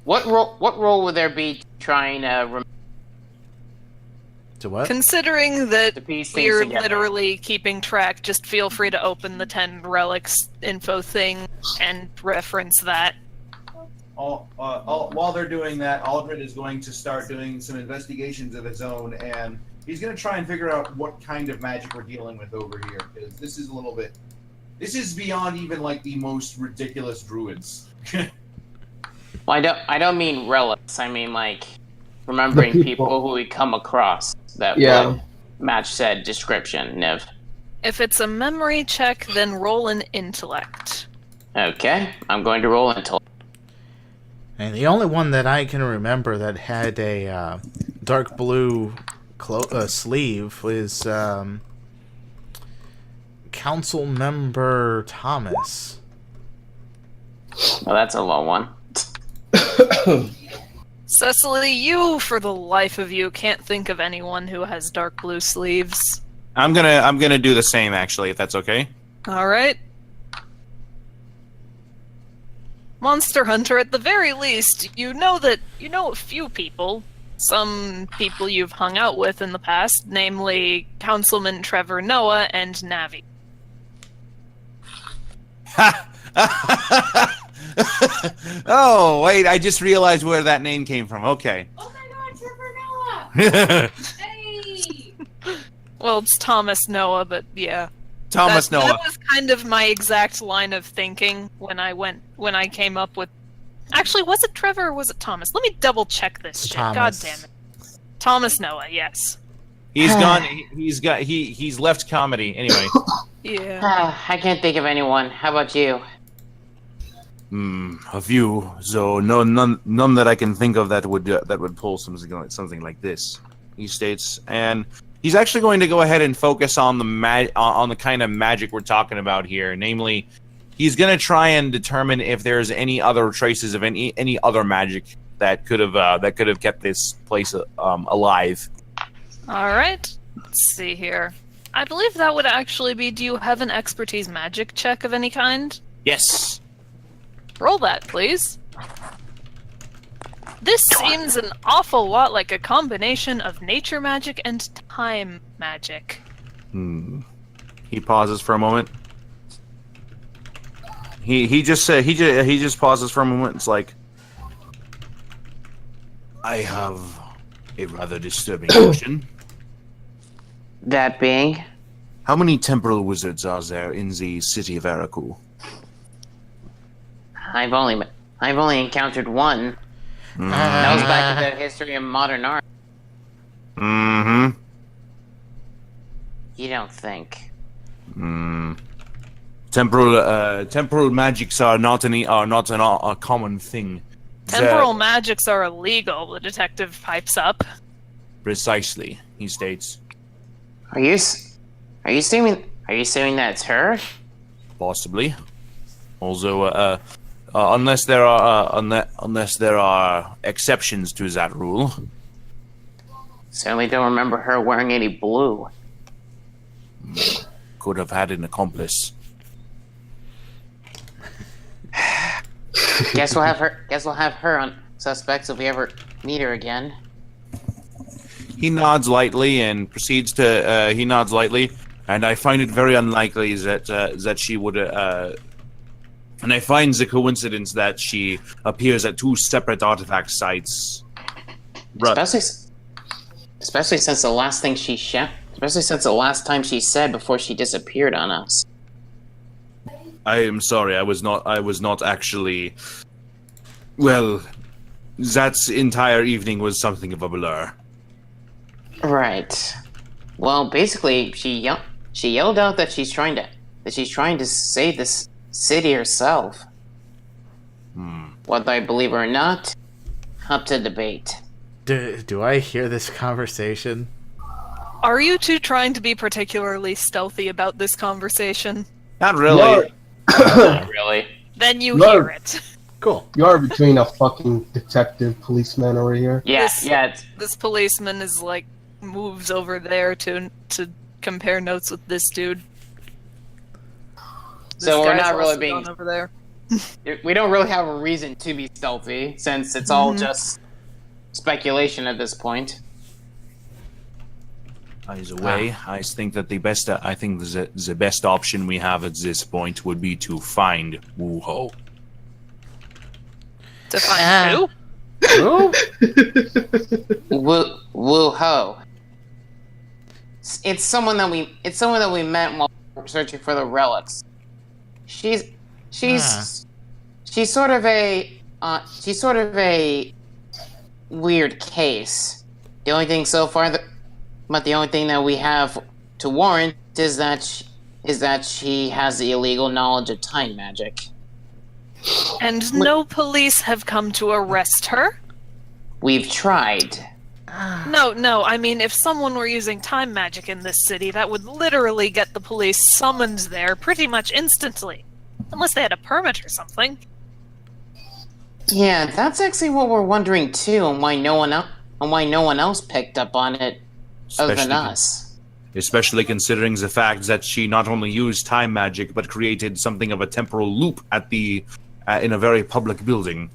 [SPEAKER 4] What role would there be to trying to
[SPEAKER 1] To what?
[SPEAKER 3] Considering that
[SPEAKER 4] to piece things
[SPEAKER 3] we're
[SPEAKER 4] together?
[SPEAKER 3] literally keeping track, just feel free to open the 10 relics info thing and reference that.
[SPEAKER 5] While they're doing that, Aldred is going to start doing some investigations of his own, and he's going to try and figure out what kind of magic we're dealing with over here, because this is a little bit... This is beyond even, like, the most ridiculous druids.
[SPEAKER 4] Well, I don't mean relics. I mean, like, remembering
[SPEAKER 2] The
[SPEAKER 4] people.
[SPEAKER 2] people
[SPEAKER 4] who we come across that would match said description, Niv.
[SPEAKER 3] If it's a memory check, then roll an intellect.
[SPEAKER 4] Okay, I'm going to roll until...
[SPEAKER 1] And the only one that I can remember that had a dark blue sleeve was Council Member Thomas.
[SPEAKER 4] Well, that's a low one.
[SPEAKER 3] Cecily, you, for the life of you, can't think of anyone who has dark blue sleeves.
[SPEAKER 5] I'm gonna do the same, actually, if that's okay.
[SPEAKER 3] Alright. Monster Hunter, at the very least, you know a few people. Some people you've hung out with in the past, namely Councilman Trevor Noah and Navi.
[SPEAKER 5] Oh, wait, I just realized where that name came from. Okay.
[SPEAKER 6] Oh my god, Trevor Noah! Hey!
[SPEAKER 3] Well, it's Thomas Noah, but yeah.
[SPEAKER 5] Thomas Noah.
[SPEAKER 3] That was kind of my exact line of thinking when I came up with... Actually, was it Trevor or was it Thomas? Let me double check this shit. God
[SPEAKER 1] Thomas.
[SPEAKER 3] damn it. Thomas Noah, yes.
[SPEAKER 5] He's gone. He's left comedy anyway.
[SPEAKER 3] Yeah.
[SPEAKER 4] I can't think of anyone. How about you?
[SPEAKER 5] A few, so none that I can think of that would pull something like this. He states, and he's actually going to go ahead and focus on the kind of magic we're talking about here. Namely, he's going to try and determine if there's any other traces of any other magic that could have kept this place alive.
[SPEAKER 3] All right. Let's see here. I believe that would actually be, do you have an expertise magic check of any kind?
[SPEAKER 5] Yes.
[SPEAKER 3] Roll that, please. This seems an awful lot like a combination of nature magic and time magic.
[SPEAKER 5] He pauses for a moment. He just pauses for a moment. It's like, I have a rather disturbing question.
[SPEAKER 4] That being?
[SPEAKER 5] How many temporal wizards are there in the city of Araku?
[SPEAKER 4] I've only encountered one. That was back in the history of modern art.
[SPEAKER 5] Mm-hmm.
[SPEAKER 4] You don't think?
[SPEAKER 5] Temporal magics are not a common thing.
[SPEAKER 3] Temporal magics are illegal, the detective pipes up.
[SPEAKER 5] Precisely, he states.
[SPEAKER 4] Are you assuming that it's her?
[SPEAKER 5] Possibly. Also, unless there are exceptions to that rule.
[SPEAKER 4] Certainly don't remember her wearing any blue.
[SPEAKER 5] Could have had an accomplice.
[SPEAKER 4] Guess we'll have her on suspects if we ever meet her again.
[SPEAKER 5] He nods lightly and proceeds to. He nods lightly, and I find it very unlikely that she would. And I find the coincidence that she appears at two separate artifact sites.
[SPEAKER 4] Especially since the last thing especially since the last time she said before she disappeared on us.
[SPEAKER 5] I am sorry, I was not actually. Well, that entire evening was something of a blur.
[SPEAKER 4] Right. Well, basically, she yelled out that she's trying to save this city herself. Whether I believe her or not, up to debate.
[SPEAKER 1] Do I hear this conversation?
[SPEAKER 3] Are you two trying to be particularly stealthy about this conversation?
[SPEAKER 5] Not really.
[SPEAKER 4] Not really.
[SPEAKER 3] Then you
[SPEAKER 2] No.
[SPEAKER 3] hear it.
[SPEAKER 1] Cool.
[SPEAKER 2] You are between a fucking detective policeman over here.
[SPEAKER 4] Yeah,
[SPEAKER 3] This-
[SPEAKER 4] yeah.
[SPEAKER 3] This policeman is like moves over there to compare notes with this dude.
[SPEAKER 4] So we're
[SPEAKER 3] guy's
[SPEAKER 4] not really
[SPEAKER 3] also
[SPEAKER 4] being.
[SPEAKER 3] gone over there.
[SPEAKER 4] We don't really have a reason to be stealthy, since it's all just speculation at this point.
[SPEAKER 5] Either way, I think that the best option we have at this point would be to find Wu Ho.
[SPEAKER 3] To find who?
[SPEAKER 1] Who?
[SPEAKER 4] Wu Ho. It's someone that we met while we were searching for the relics. She's sort of a weird case. The only thing so far the only thing that we have to warrant is that she has the illegal knowledge of time magic.
[SPEAKER 3] And no police have come to arrest her?
[SPEAKER 4] We've tried.
[SPEAKER 3] No, I mean, if someone were using time magic in this city, that would literally get the police summoned there pretty much instantly. Unless they had a permit or something.
[SPEAKER 4] Yeah, that's actually what we're wondering too, and why no one else picked up on it other than us.
[SPEAKER 5] Especially considering the fact that she not only used time magic, but created something of a temporal loop in a very public building.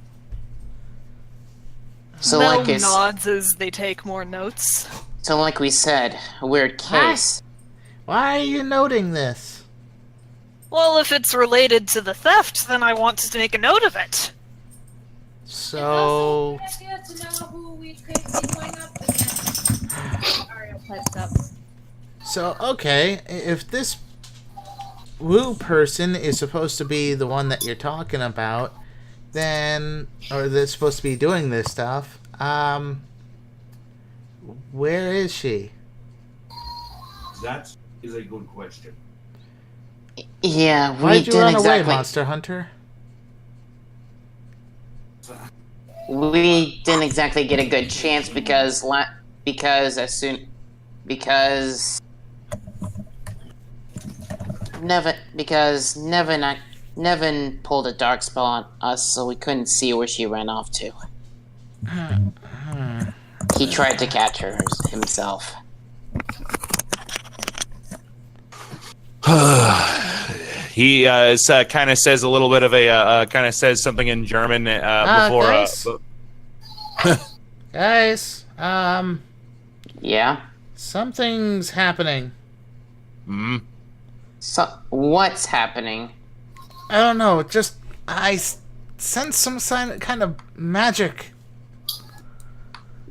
[SPEAKER 4] So
[SPEAKER 3] Mel
[SPEAKER 4] like
[SPEAKER 3] nods as they take more notes.
[SPEAKER 4] So like we said, a weird case.
[SPEAKER 1] Why are you noting this?
[SPEAKER 3] Well, if it's related to the theft, then I want to make a note of it.
[SPEAKER 1] So...
[SPEAKER 6] Ariel pipes up.
[SPEAKER 1] So, okay, if this Wu person is supposed to be the one that you're talking about, then, or that's supposed to be doing this stuff, where is she?
[SPEAKER 5] That is a good question.
[SPEAKER 4] Yeah, we
[SPEAKER 1] Why'd you
[SPEAKER 4] didn't
[SPEAKER 1] run away,
[SPEAKER 4] exactly.
[SPEAKER 1] Monster Hunter?
[SPEAKER 4] We didn't exactly get a good chance because Nevin pulled a dark spell on us, so we couldn't see where she ran off to. He tried to catch her himself.
[SPEAKER 5] He kind of says a little bit of a kind of says something in German before.
[SPEAKER 1] Guys,
[SPEAKER 4] Yeah.
[SPEAKER 1] something's happening.
[SPEAKER 4] So what's happening?
[SPEAKER 1] I don't know, I sense some kind of magic.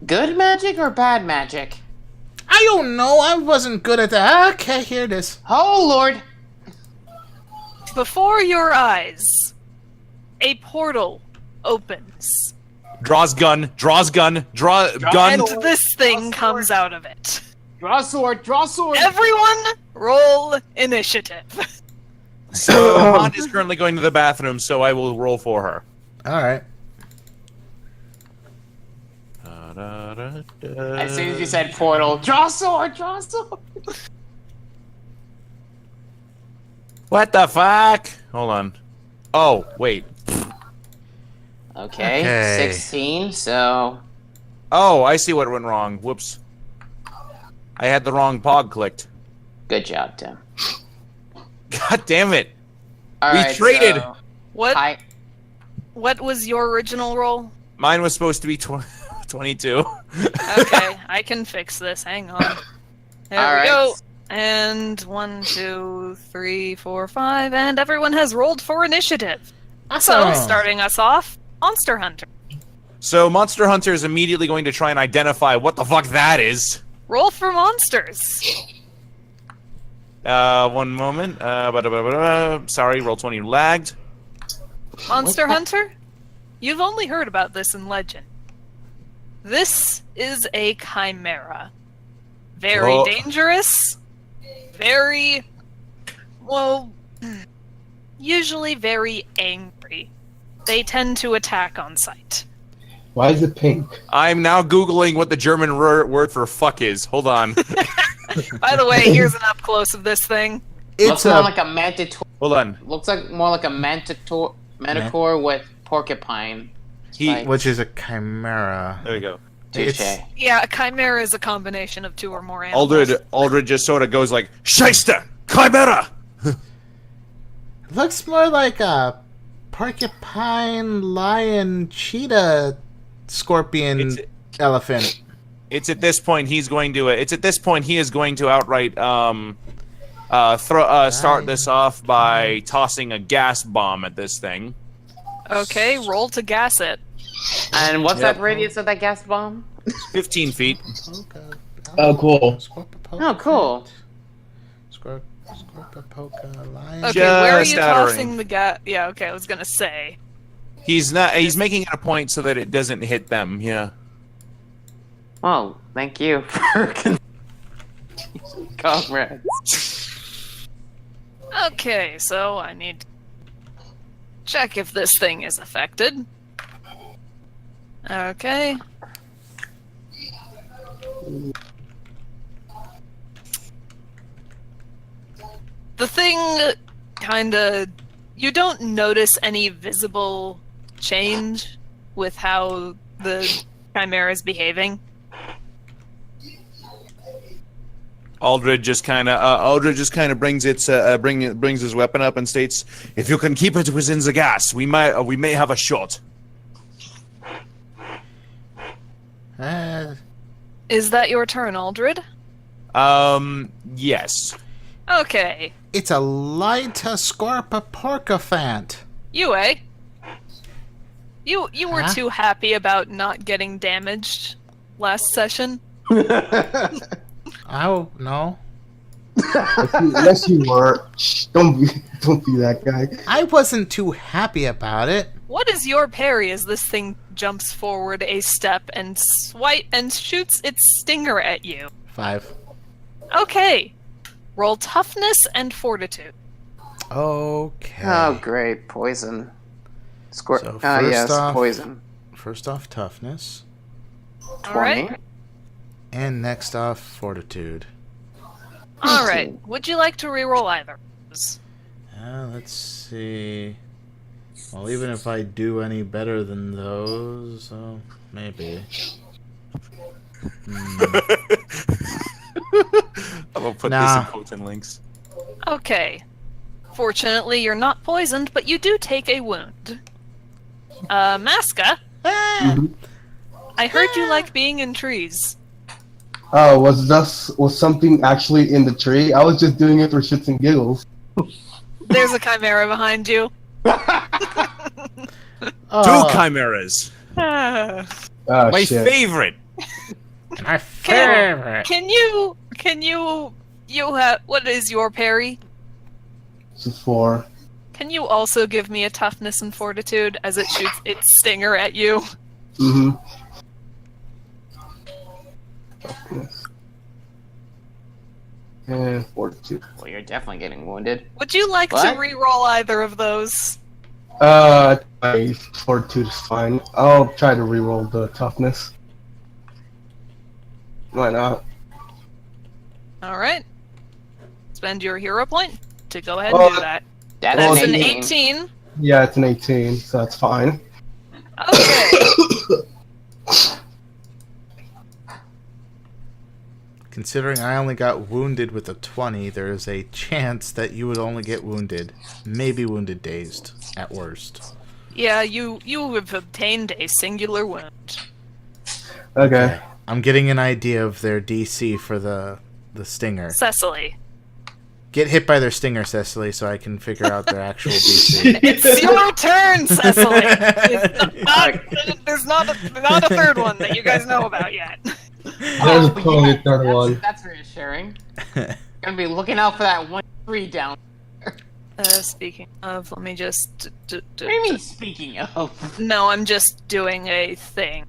[SPEAKER 4] Good magic or bad magic?
[SPEAKER 1] I don't know, I wasn't good at that. Okay, here it is.
[SPEAKER 4] Oh Lord!
[SPEAKER 3] Before your eyes, a portal opens.
[SPEAKER 5] Draws gun, gun.
[SPEAKER 3] And this thing comes out of it.
[SPEAKER 4] Draw sword! Draw sword!
[SPEAKER 3] Everyone, roll initiative.
[SPEAKER 5] So Haunt is currently going to the bathroom, so I will roll for her.
[SPEAKER 1] Alright.
[SPEAKER 4] As soon as you said portal, draw sword! Draw sword!
[SPEAKER 5] What the fuck? Hold on. Oh, wait.
[SPEAKER 4] Okay, 16, so...
[SPEAKER 5] Oh, I see what went wrong. Whoops. I had the wrong pog clicked.
[SPEAKER 4] Good job, Tim.
[SPEAKER 5] God damn it.
[SPEAKER 4] Alright,
[SPEAKER 5] traded.
[SPEAKER 4] so...
[SPEAKER 3] What was your original roll?
[SPEAKER 5] Mine was supposed to be 22.
[SPEAKER 3] Okay, I can fix this. Hang on. There we
[SPEAKER 4] Alright.
[SPEAKER 3] go. And 1, 2, 3, 4, 5, and everyone has rolled for initiative. So,
[SPEAKER 1] Awesome.
[SPEAKER 3] starting us off, Monster Hunter.
[SPEAKER 5] So Monster Hunter is immediately going to try and identify what the fuck that is.
[SPEAKER 3] Roll for monsters.
[SPEAKER 5] One moment. Sorry, roll 20 lagged.
[SPEAKER 3] Monster Hunter? You've only heard about this in legend. This is a chimera. Very
[SPEAKER 5] Oh.
[SPEAKER 3] dangerous. Very... well... usually very angry. They tend to attack on sight.
[SPEAKER 2] Why is it pink?
[SPEAKER 5] I'm now Googling what the German word for fuck is. Hold on.
[SPEAKER 3] By the way, here's an up close of this thing.
[SPEAKER 4] Looks more like a manticore.
[SPEAKER 5] Hold on.
[SPEAKER 4] Looks like more like a manticore with porcupine. Like,
[SPEAKER 1] Which is a chimera.
[SPEAKER 5] There we go.
[SPEAKER 4] touche.
[SPEAKER 3] Yeah, a chimera is a combination of 2 or more animals.
[SPEAKER 5] Aldred just sort of goes like, Shyster! Chimera!
[SPEAKER 1] Looks more like a porcupine, lion, cheetah, scorpion, elephant.
[SPEAKER 5] It's at this point he is going to outright start this off by tossing a gas bomb at this thing.
[SPEAKER 3] Okay, roll to gas it.
[SPEAKER 4] And what's that radius of that gas bomb?
[SPEAKER 5] 15 feet.
[SPEAKER 2] Oh, cool.
[SPEAKER 4] Oh, cool.
[SPEAKER 1] Lion.
[SPEAKER 3] Okay, where are you
[SPEAKER 5] Just out of
[SPEAKER 3] tossing
[SPEAKER 5] range.
[SPEAKER 3] the gas? Yeah, okay, I was gonna say.
[SPEAKER 5] He's making it a point so that it doesn't hit them. Yeah.
[SPEAKER 4] Well, thank you for comrades.
[SPEAKER 3] Okay, so I need to check if this thing is affected. Okay. The thing kinda... You don't notice any visible change with how the chimera is behaving.
[SPEAKER 5] Aldred just kind of brings his weapon up and states, "If you can keep it within the gas, we may have a shot."
[SPEAKER 3] Is that your turn, Aldred?
[SPEAKER 5] Yes.
[SPEAKER 3] Okay.
[SPEAKER 1] It's a Lyta Scorpa Porcafant.
[SPEAKER 3] You, eh? You were
[SPEAKER 1] Huh?
[SPEAKER 3] too happy about not getting damaged last session.
[SPEAKER 1] Oh, no.
[SPEAKER 2] Unless you were. Shh, don't be that guy.
[SPEAKER 1] I wasn't too happy about it.
[SPEAKER 3] What is your parry as this thing jumps forward a step and shoots its stinger at you?
[SPEAKER 1] 5.
[SPEAKER 3] Okay. Roll toughness and fortitude.
[SPEAKER 1] Okay.
[SPEAKER 4] Oh, great. Poison.
[SPEAKER 1] So first
[SPEAKER 4] Yes,
[SPEAKER 1] off-
[SPEAKER 4] poison.
[SPEAKER 1] First off, toughness.
[SPEAKER 4] 20.
[SPEAKER 3] Alright.
[SPEAKER 1] And next off, fortitude.
[SPEAKER 3] Alright. Would you like to reroll either of those?
[SPEAKER 1] Let's see. Well, even if I do any better than those, maybe.
[SPEAKER 5] I'm gonna put
[SPEAKER 1] Nah.
[SPEAKER 5] this in quotes and links.
[SPEAKER 3] Okay. Fortunately, you're not poisoned, but you do take a wound. Maska,
[SPEAKER 2] Mhm.
[SPEAKER 3] I heard you like being in trees.
[SPEAKER 2] Oh, was something actually in the tree? I was just doing it for shits and giggles.
[SPEAKER 3] There's a chimera behind you.
[SPEAKER 1] Oh,
[SPEAKER 5] Two chimeras.
[SPEAKER 3] Can
[SPEAKER 2] Oh,
[SPEAKER 5] My
[SPEAKER 2] shit.
[SPEAKER 5] favorite.
[SPEAKER 1] my favorite.
[SPEAKER 3] you have, what is your parry?
[SPEAKER 2] This is 4.
[SPEAKER 3] Can you also give me a toughness and fortitude as it shoots its stinger at you?
[SPEAKER 2] Mm-hmm. And fortitude.
[SPEAKER 4] Well, you're definitely getting wounded.
[SPEAKER 3] Would you like to
[SPEAKER 4] What?
[SPEAKER 3] re-roll either of those?
[SPEAKER 2] My fortitude is fine. I'll try to reroll the toughness. Why not?
[SPEAKER 3] Alright. Spend your hero point to go ahead and
[SPEAKER 2] Oh,
[SPEAKER 3] do that.
[SPEAKER 4] That's
[SPEAKER 3] That's
[SPEAKER 4] an
[SPEAKER 3] an
[SPEAKER 4] 18.
[SPEAKER 3] 18.
[SPEAKER 2] Yeah, it's an 18, so that's fine.
[SPEAKER 3] Okay.
[SPEAKER 1] Considering I only got wounded with a 20, there is a chance that you would only get wounded. Maybe wounded dazed, at worst.
[SPEAKER 3] Yeah, you have obtained a singular wound.
[SPEAKER 2] Okay.
[SPEAKER 1] I'm getting an idea of their DC for the stinger.
[SPEAKER 3] Cecily.
[SPEAKER 1] Get hit by their stinger, Cecily, so I can figure out their actual DC.
[SPEAKER 3] It's your turn, Cecily! There's not a third one that you guys know about yet.
[SPEAKER 2] There's totally a third one.
[SPEAKER 4] That's reassuring. Gonna be looking out for that 1 tree down.
[SPEAKER 3] Speaking of, let me just...
[SPEAKER 4] What do you mean, speaking of?
[SPEAKER 3] No, I'm just doing a thing.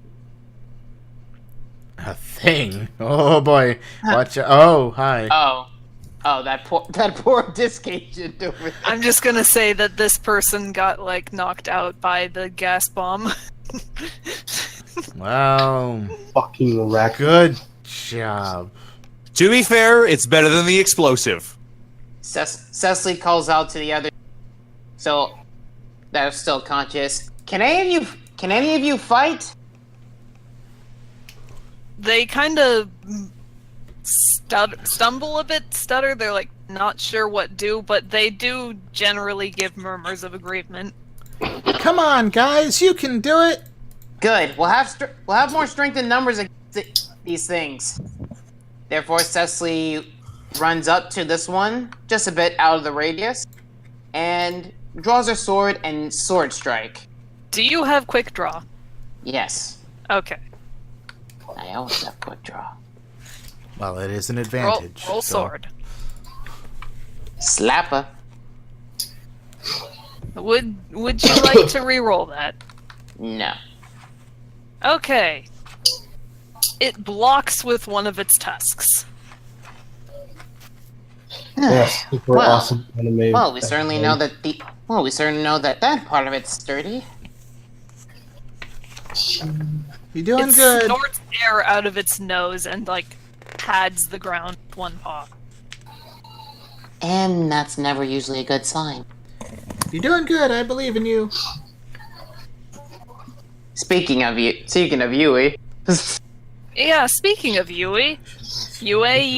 [SPEAKER 1] A thing? Oh boy. Watch out. Oh, hi.
[SPEAKER 4] Oh, that poor disc agent over there.
[SPEAKER 3] I'm just gonna say that this person got, like, knocked out by the gas bomb.
[SPEAKER 1] Wow.
[SPEAKER 2] Fucking wreck.
[SPEAKER 1] Good job.
[SPEAKER 5] To be fair, it's better than the explosive.
[SPEAKER 4] Cecily calls out to the other, so that are still conscious. Can any of you fight?
[SPEAKER 3] They kind of stumble a bit, stutter. They're like not sure what do, but they do generally give murmurs of agreement.
[SPEAKER 1] Come on, guys, you can do it.
[SPEAKER 4] Good. We'll have more strength in numbers against these things. Therefore, Cecily runs up to this one, just a bit out of the radius, and draws her sword and sword strike.
[SPEAKER 3] Do you have quick draw?
[SPEAKER 4] Yes.
[SPEAKER 3] Okay.
[SPEAKER 4] I always have quick draw.
[SPEAKER 1] Well, it is an advantage.
[SPEAKER 3] Roll
[SPEAKER 1] so-
[SPEAKER 3] sword.
[SPEAKER 4] Slapper.
[SPEAKER 3] Would you like to re-roll that?
[SPEAKER 4] No.
[SPEAKER 3] Okay. It blocks with one of its tusks.
[SPEAKER 2] Yes, super
[SPEAKER 4] Well,
[SPEAKER 2] awesome anime.
[SPEAKER 4] Well, we certainly know that that part of it's sturdy.
[SPEAKER 1] You're doing
[SPEAKER 3] It
[SPEAKER 1] good.
[SPEAKER 3] snorts air out of its nose and like pads the ground with one paw.
[SPEAKER 4] And that's never usually a good sign.
[SPEAKER 1] You're doing good. I believe in you.
[SPEAKER 4] Speaking of Yui.
[SPEAKER 3] Yeah, speaking of Yui, Yuri.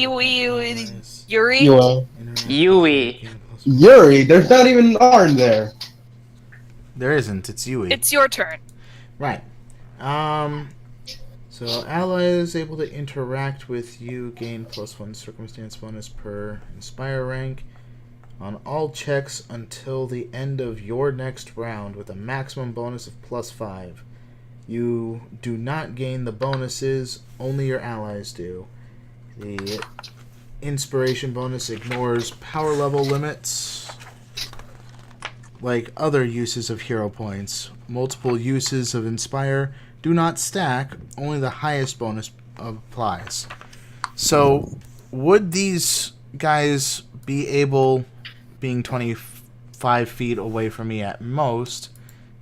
[SPEAKER 4] Yui.
[SPEAKER 2] Yuri, there's not even an R in there.
[SPEAKER 1] There isn't. It's Yui.
[SPEAKER 3] It's your turn.
[SPEAKER 1] Right. So allies able to interact with you gain +1 circumstance bonus per inspire rank on all checks until the end of your next round with a maximum bonus of +5. You do not gain the bonuses, only your allies do. The inspiration bonus ignores power level limits. Like other uses of hero points, multiple uses of inspire do not stack, only the highest bonus applies. So, would these guys be able, being 25 feet away from me at most,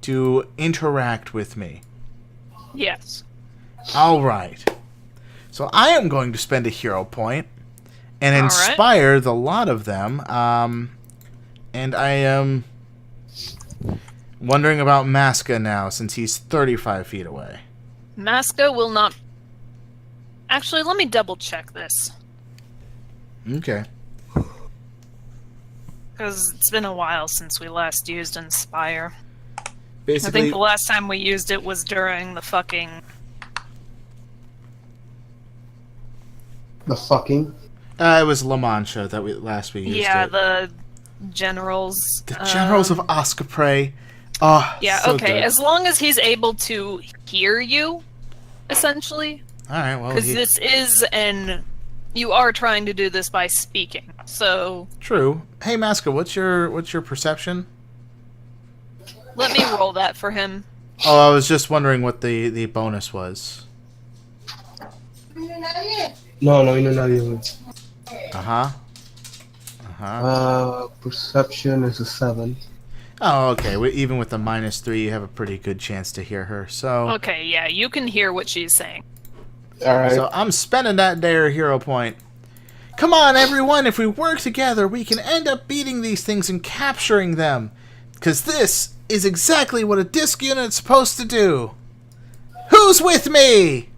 [SPEAKER 1] to interact with me?
[SPEAKER 3] Yes.
[SPEAKER 1] Alright. So I am going to spend a hero point and
[SPEAKER 3] All right.
[SPEAKER 1] inspire the lot of them. And I am wondering about Maska now, since he's 35 feet away.
[SPEAKER 3] Maska will not... Actually, let me double check this.
[SPEAKER 1] Okay.
[SPEAKER 3] Because it's been a while since we last used Inspire. I
[SPEAKER 1] Basically,
[SPEAKER 3] think the last time we used it was during the fucking...
[SPEAKER 2] The fucking.
[SPEAKER 1] it was La Mancha that we used
[SPEAKER 3] Yeah,
[SPEAKER 1] it.
[SPEAKER 3] the generals...
[SPEAKER 1] The Generals of Oscaprey. Oh,
[SPEAKER 3] Yeah,
[SPEAKER 1] so
[SPEAKER 3] okay,
[SPEAKER 1] good.
[SPEAKER 3] as long as he's able to hear you, essentially.
[SPEAKER 1] Alright, well,
[SPEAKER 3] Because this is an... You are trying to do this by speaking, so...
[SPEAKER 1] true. Hey, Maska, what's your perception?
[SPEAKER 3] Let me roll that for him.
[SPEAKER 1] Oh, I was just wondering what the bonus was.
[SPEAKER 2] No, not even.
[SPEAKER 1] Uh-huh. Uh-huh.
[SPEAKER 2] Perception is a 7.
[SPEAKER 1] Oh, okay. Even with the -3, you have a pretty good chance to hear her. So,
[SPEAKER 3] Okay, yeah, you can hear what she's saying.
[SPEAKER 2] Alright.
[SPEAKER 1] so I'm spending that dare hero point. Come on, everyone! If we work together, we can end up beating these things and capturing them. Because this is exactly what a disc unit is supposed to do. Who's with me?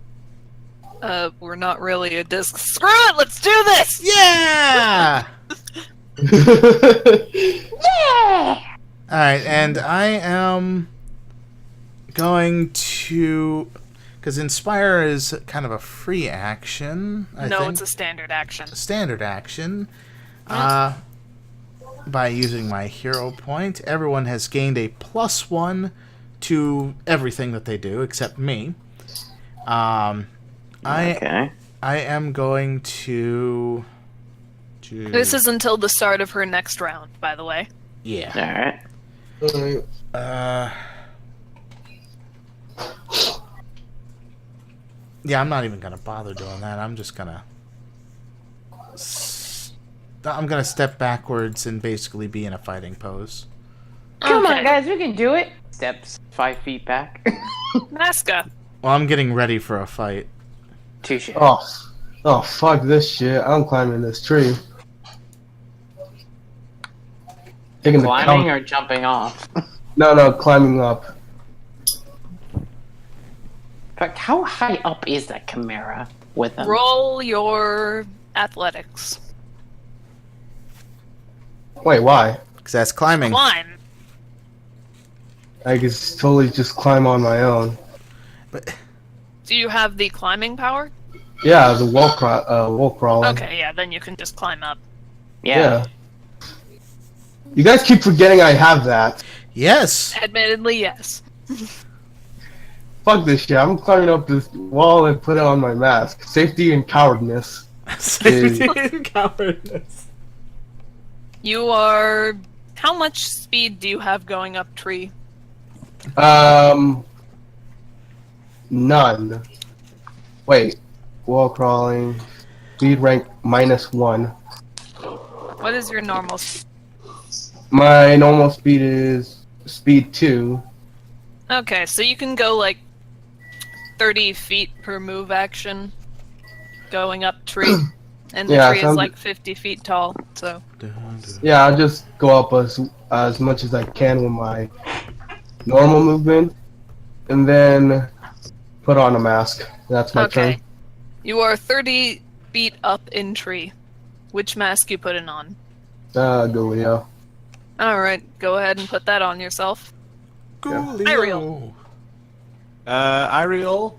[SPEAKER 3] We're not really a disc. Screw it, let's do this!
[SPEAKER 1] Yeah! Alright, and I am going to... Because Inspire is kind of a free action, I
[SPEAKER 3] No,
[SPEAKER 1] think.
[SPEAKER 3] it's a standard action.
[SPEAKER 1] Standard action. By using my hero point, everyone has gained a +1 to everything that they do, except me.
[SPEAKER 4] Okay.
[SPEAKER 1] I am going to...
[SPEAKER 3] This is until the start of her next round, by the way.
[SPEAKER 1] Yeah.
[SPEAKER 4] Alright.
[SPEAKER 1] Yeah, I'm not even gonna bother doing that. I'm just gonna... I'm gonna step backwards and basically be in a fighting pose.
[SPEAKER 4] Come
[SPEAKER 3] Okay.
[SPEAKER 4] on, guys, we can do it. Steps 5 feet back.
[SPEAKER 3] Maska.
[SPEAKER 1] Well, I'm getting ready for a fight.
[SPEAKER 4] Touche.
[SPEAKER 2] Oh, fuck this shit. I'm climbing this tree. Taking
[SPEAKER 4] Climbing
[SPEAKER 2] the
[SPEAKER 4] or jumping off?
[SPEAKER 2] No, climbing up.
[SPEAKER 4] In fact, how high up is that Chimera with them?
[SPEAKER 3] Roll your Athletics.
[SPEAKER 2] Wait, why?
[SPEAKER 1] Because that's climbing.
[SPEAKER 3] Climb.
[SPEAKER 2] I could totally just climb on my own.
[SPEAKER 1] But
[SPEAKER 3] Do you have the climbing power?
[SPEAKER 2] Yeah, the wall crawling.
[SPEAKER 3] Okay, yeah, then you can just climb up.
[SPEAKER 4] Yeah.
[SPEAKER 2] You guys keep forgetting I have that.
[SPEAKER 1] yes.
[SPEAKER 3] Admittedly, yes.
[SPEAKER 2] Fuck this shit. I'm climbing up this wall and put it on my mask. Safety and cowardness.
[SPEAKER 1] Safety and cowardice.
[SPEAKER 3] You are... How much speed do you have going up tree?
[SPEAKER 2] None. Wait. Wall crawling. Speed rank -1.
[SPEAKER 3] What is your normal speed?
[SPEAKER 2] My normal speed is speed 2.
[SPEAKER 3] Okay, so you can go like 30 feet per move action going up tree. And the
[SPEAKER 2] Yeah,
[SPEAKER 3] tree is
[SPEAKER 2] sounds-
[SPEAKER 3] like 50 feet tall, so...
[SPEAKER 2] Yeah, I'll just go up as much as I can with my normal movement, and then put on a mask. That's my
[SPEAKER 3] Okay.
[SPEAKER 2] turn.
[SPEAKER 3] You are 30 feet up in tree. Which mask you putting on?
[SPEAKER 2] Coolio.
[SPEAKER 3] Alright, go ahead and put that on yourself.
[SPEAKER 1] Coolio.
[SPEAKER 3] Ariel.
[SPEAKER 5] Ariel.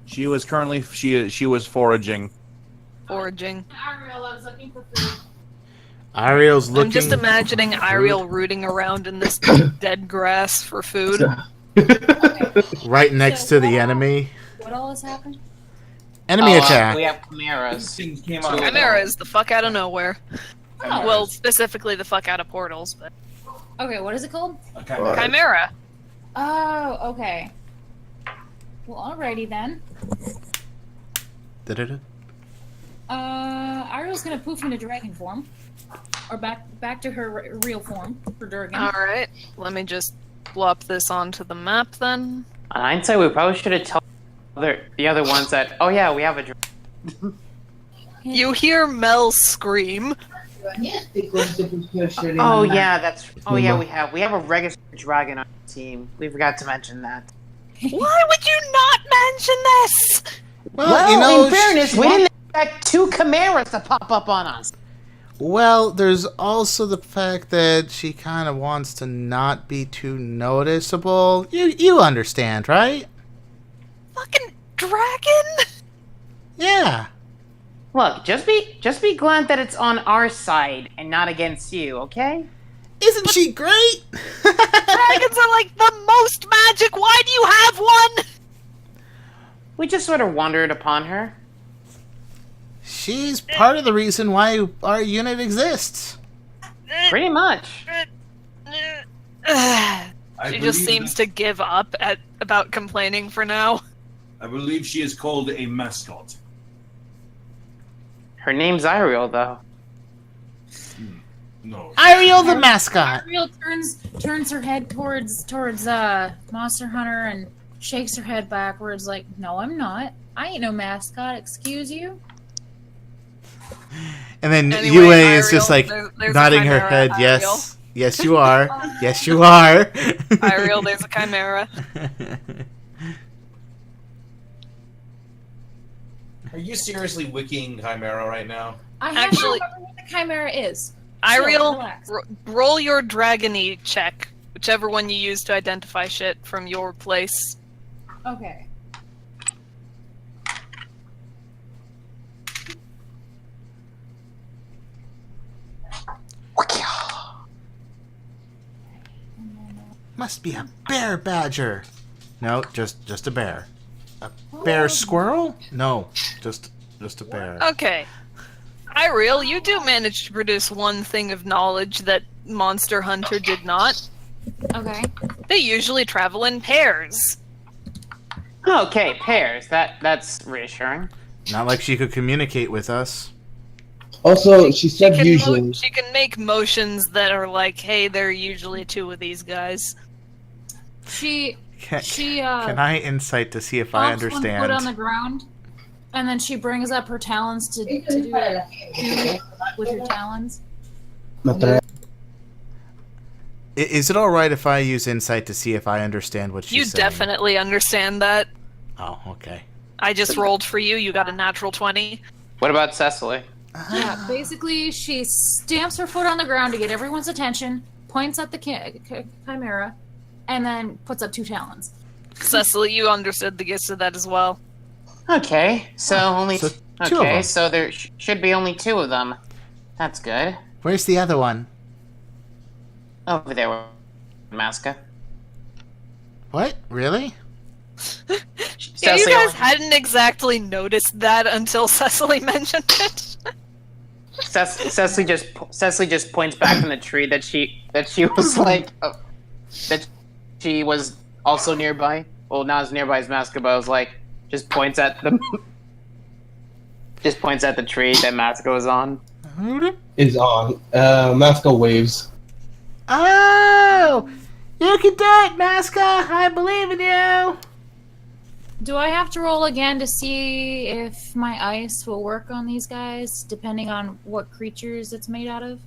[SPEAKER 5] She was currently she was foraging.
[SPEAKER 3] Foraging.
[SPEAKER 1] Ariel's looking.
[SPEAKER 3] I'm just imagining Ariel rooting around in this dead grass for food.
[SPEAKER 1] right next to the enemy.
[SPEAKER 6] What all has happened?
[SPEAKER 1] Enemy attack.
[SPEAKER 4] We have chimeras.
[SPEAKER 5] Things came out.
[SPEAKER 3] Chimera is the fuck out of nowhere.
[SPEAKER 6] Oh.
[SPEAKER 3] Well, specifically the fuck out of portals, but...
[SPEAKER 6] Okay, what is it called?
[SPEAKER 3] Chimera.
[SPEAKER 6] Oh, okay. Well, alrighty then.
[SPEAKER 1] Da-da-da.
[SPEAKER 6] Ariel's gonna poof into dragon form. Or back to her real form for Durgan.
[SPEAKER 3] Alright, let me just plop this onto the map then.
[SPEAKER 4] On hindsight, we probably should have told the other ones that, oh yeah, we have a dragon.
[SPEAKER 3] You hear Mel scream.
[SPEAKER 4] Oh yeah, we have a registered dragon on our team. We forgot to mention that.
[SPEAKER 3] Why would you not mention this?
[SPEAKER 1] Well, you know,
[SPEAKER 4] in fairness, we didn't expect 2 chimeras to pop up on us.
[SPEAKER 1] well, there's also the fact that she kind of wants to not be too noticeable. You understand, right?
[SPEAKER 3] Fucking dragon?
[SPEAKER 1] Yeah.
[SPEAKER 4] Look, just be glad that it's on our side and not against you, okay?
[SPEAKER 1] Isn't she great?
[SPEAKER 3] Dragons are like the most magic. Why do you have one?
[SPEAKER 4] We just sort of wandered upon her.
[SPEAKER 1] She's part of the reason why our unit exists.
[SPEAKER 4] Pretty much.
[SPEAKER 3] She just seems to give up about complaining for now.
[SPEAKER 5] I believe she is called a mascot.
[SPEAKER 4] Her name's Ariel, though.
[SPEAKER 5] No.
[SPEAKER 1] Ariel the mascot.
[SPEAKER 6] Ariel turns her head towards Monster Hunter and shakes her head backwards like, "No, I'm not. I ain't no mascot. Excuse you."
[SPEAKER 1] And then
[SPEAKER 3] Anyway,
[SPEAKER 1] Yue is
[SPEAKER 3] Ariel,
[SPEAKER 1] just like
[SPEAKER 3] there's a
[SPEAKER 1] nodding her
[SPEAKER 3] chimera,
[SPEAKER 1] head.
[SPEAKER 3] Ariel.
[SPEAKER 1] Yes. Yes, you are. Yes, you are.
[SPEAKER 3] Ariel, there's a chimera.
[SPEAKER 5] Are you seriously wikiing Chimera right now?
[SPEAKER 6] I have
[SPEAKER 3] Actually-
[SPEAKER 6] to remember what the chimera is.
[SPEAKER 3] Ariel,
[SPEAKER 6] relax.
[SPEAKER 3] roll your dragony check, whichever one you use to identify shit from your place.
[SPEAKER 6] Okay.
[SPEAKER 1] Must be a bear badger. No, just a bear. A bear squirrel? No, just a bear.
[SPEAKER 3] Okay. Ariel, you do manage to produce one thing of knowledge that Monster Hunter did not.
[SPEAKER 6] Okay.
[SPEAKER 3] They usually travel in pairs.
[SPEAKER 4] Okay, pairs. That's reassuring.
[SPEAKER 1] Not like she could communicate with us.
[SPEAKER 2] Also, she said usually.
[SPEAKER 3] She can make motions that are like, hey, there are usually 2 of these guys.
[SPEAKER 6] She
[SPEAKER 1] Can
[SPEAKER 6] can
[SPEAKER 1] I insight to see if I
[SPEAKER 6] One foot on
[SPEAKER 1] understand?
[SPEAKER 6] the ground, and then she brings up her talons to do it with her talons.
[SPEAKER 1] Is it all right if I use insight to see if I understand what she's
[SPEAKER 3] You
[SPEAKER 1] saying?
[SPEAKER 3] definitely understand that.
[SPEAKER 1] Oh, okay.
[SPEAKER 3] I just rolled for you. You got a natural 20.
[SPEAKER 4] What about Cecily?
[SPEAKER 6] Yeah, basically, she stamps her foot on the ground to get everyone's attention, points at the chimera, and then puts up 2 talons.
[SPEAKER 3] Cecily, you understood the gist of that as well.
[SPEAKER 4] Okay, so only
[SPEAKER 1] so two of
[SPEAKER 4] okay,
[SPEAKER 1] them.
[SPEAKER 4] so there should be only 2 of them. That's good.
[SPEAKER 1] Where's the other one?
[SPEAKER 4] Over there with Maska.
[SPEAKER 1] What? Really?
[SPEAKER 3] Yeah, you
[SPEAKER 4] Cecily
[SPEAKER 3] guys
[SPEAKER 4] only-
[SPEAKER 3] hadn't exactly noticed that until Cecily mentioned it.
[SPEAKER 4] Cecily just points back in the tree that she was like that she was also nearby. Well, not as nearby as Maska, but I was like just points at the tree that Maska was on.
[SPEAKER 2] Is on. Masco waves.
[SPEAKER 1] Oh! You can do it, Maska! I believe in you!
[SPEAKER 6] Do I have to roll again to see if my ice will work on these guys, depending on what creatures it's made out of?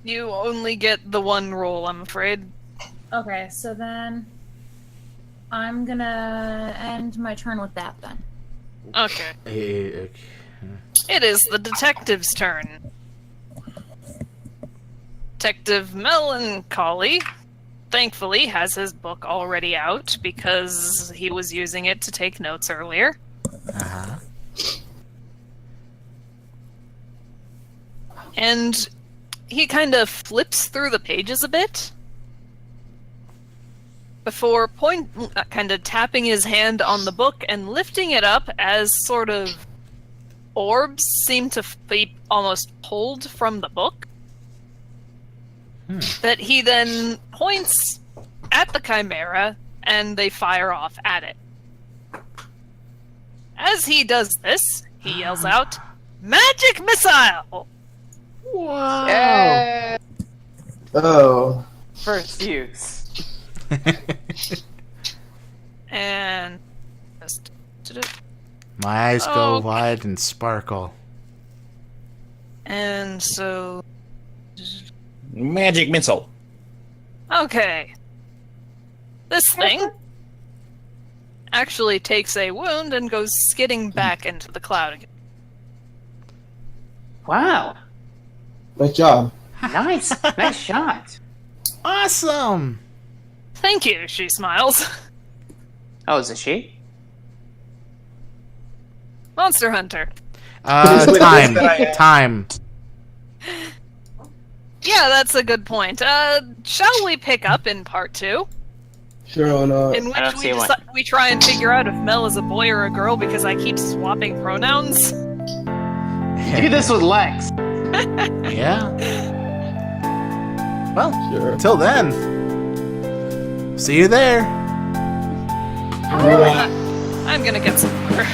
[SPEAKER 3] You only get the one roll, I'm afraid.
[SPEAKER 6] Okay, so then I'm gonna end my turn with that then.
[SPEAKER 3] Okay.
[SPEAKER 1] Okay.
[SPEAKER 3] It is the detective's turn. Detective Melancholy, thankfully, has his book already out because he was using it to take notes earlier.
[SPEAKER 1] Uh-huh.
[SPEAKER 3] And he kind of flips through the pages a bit before kind of tapping his hand on the book and lifting it up as sort of orbs seem to be almost pulled from the book. That he then points at the chimera and they fire off at it. As he does this, he yells out, "Magic missile!"
[SPEAKER 1] Wow!
[SPEAKER 4] Yeah.
[SPEAKER 2] Oh.
[SPEAKER 4] First use.
[SPEAKER 3] And just
[SPEAKER 1] My eyes go
[SPEAKER 3] Okay.
[SPEAKER 1] wide and sparkle.
[SPEAKER 3] and so
[SPEAKER 5] Magic missile.
[SPEAKER 3] okay. This thing actually takes a wound and goes skidding back into the cloud again.
[SPEAKER 4] Wow.
[SPEAKER 2] Nice job.
[SPEAKER 4] Nice. Nice shot.
[SPEAKER 1] Awesome!
[SPEAKER 3] Thank you, she smiles.
[SPEAKER 4] Oh, is it she?
[SPEAKER 3] Monster Hunter.
[SPEAKER 1] Time.
[SPEAKER 5] that I am.
[SPEAKER 1] Time.
[SPEAKER 3] Yeah, that's a good point. Shall we pick up in part 2?
[SPEAKER 2] Sure or not.
[SPEAKER 3] In which
[SPEAKER 4] I don't see one.
[SPEAKER 3] we try and figure out if Mel is a boy or a girl because I keep swapping pronouns.
[SPEAKER 4] Do this with Lex.
[SPEAKER 1] Yeah. Well,
[SPEAKER 2] Sure.
[SPEAKER 1] until then. See you there.
[SPEAKER 3] I'm gonna get some water.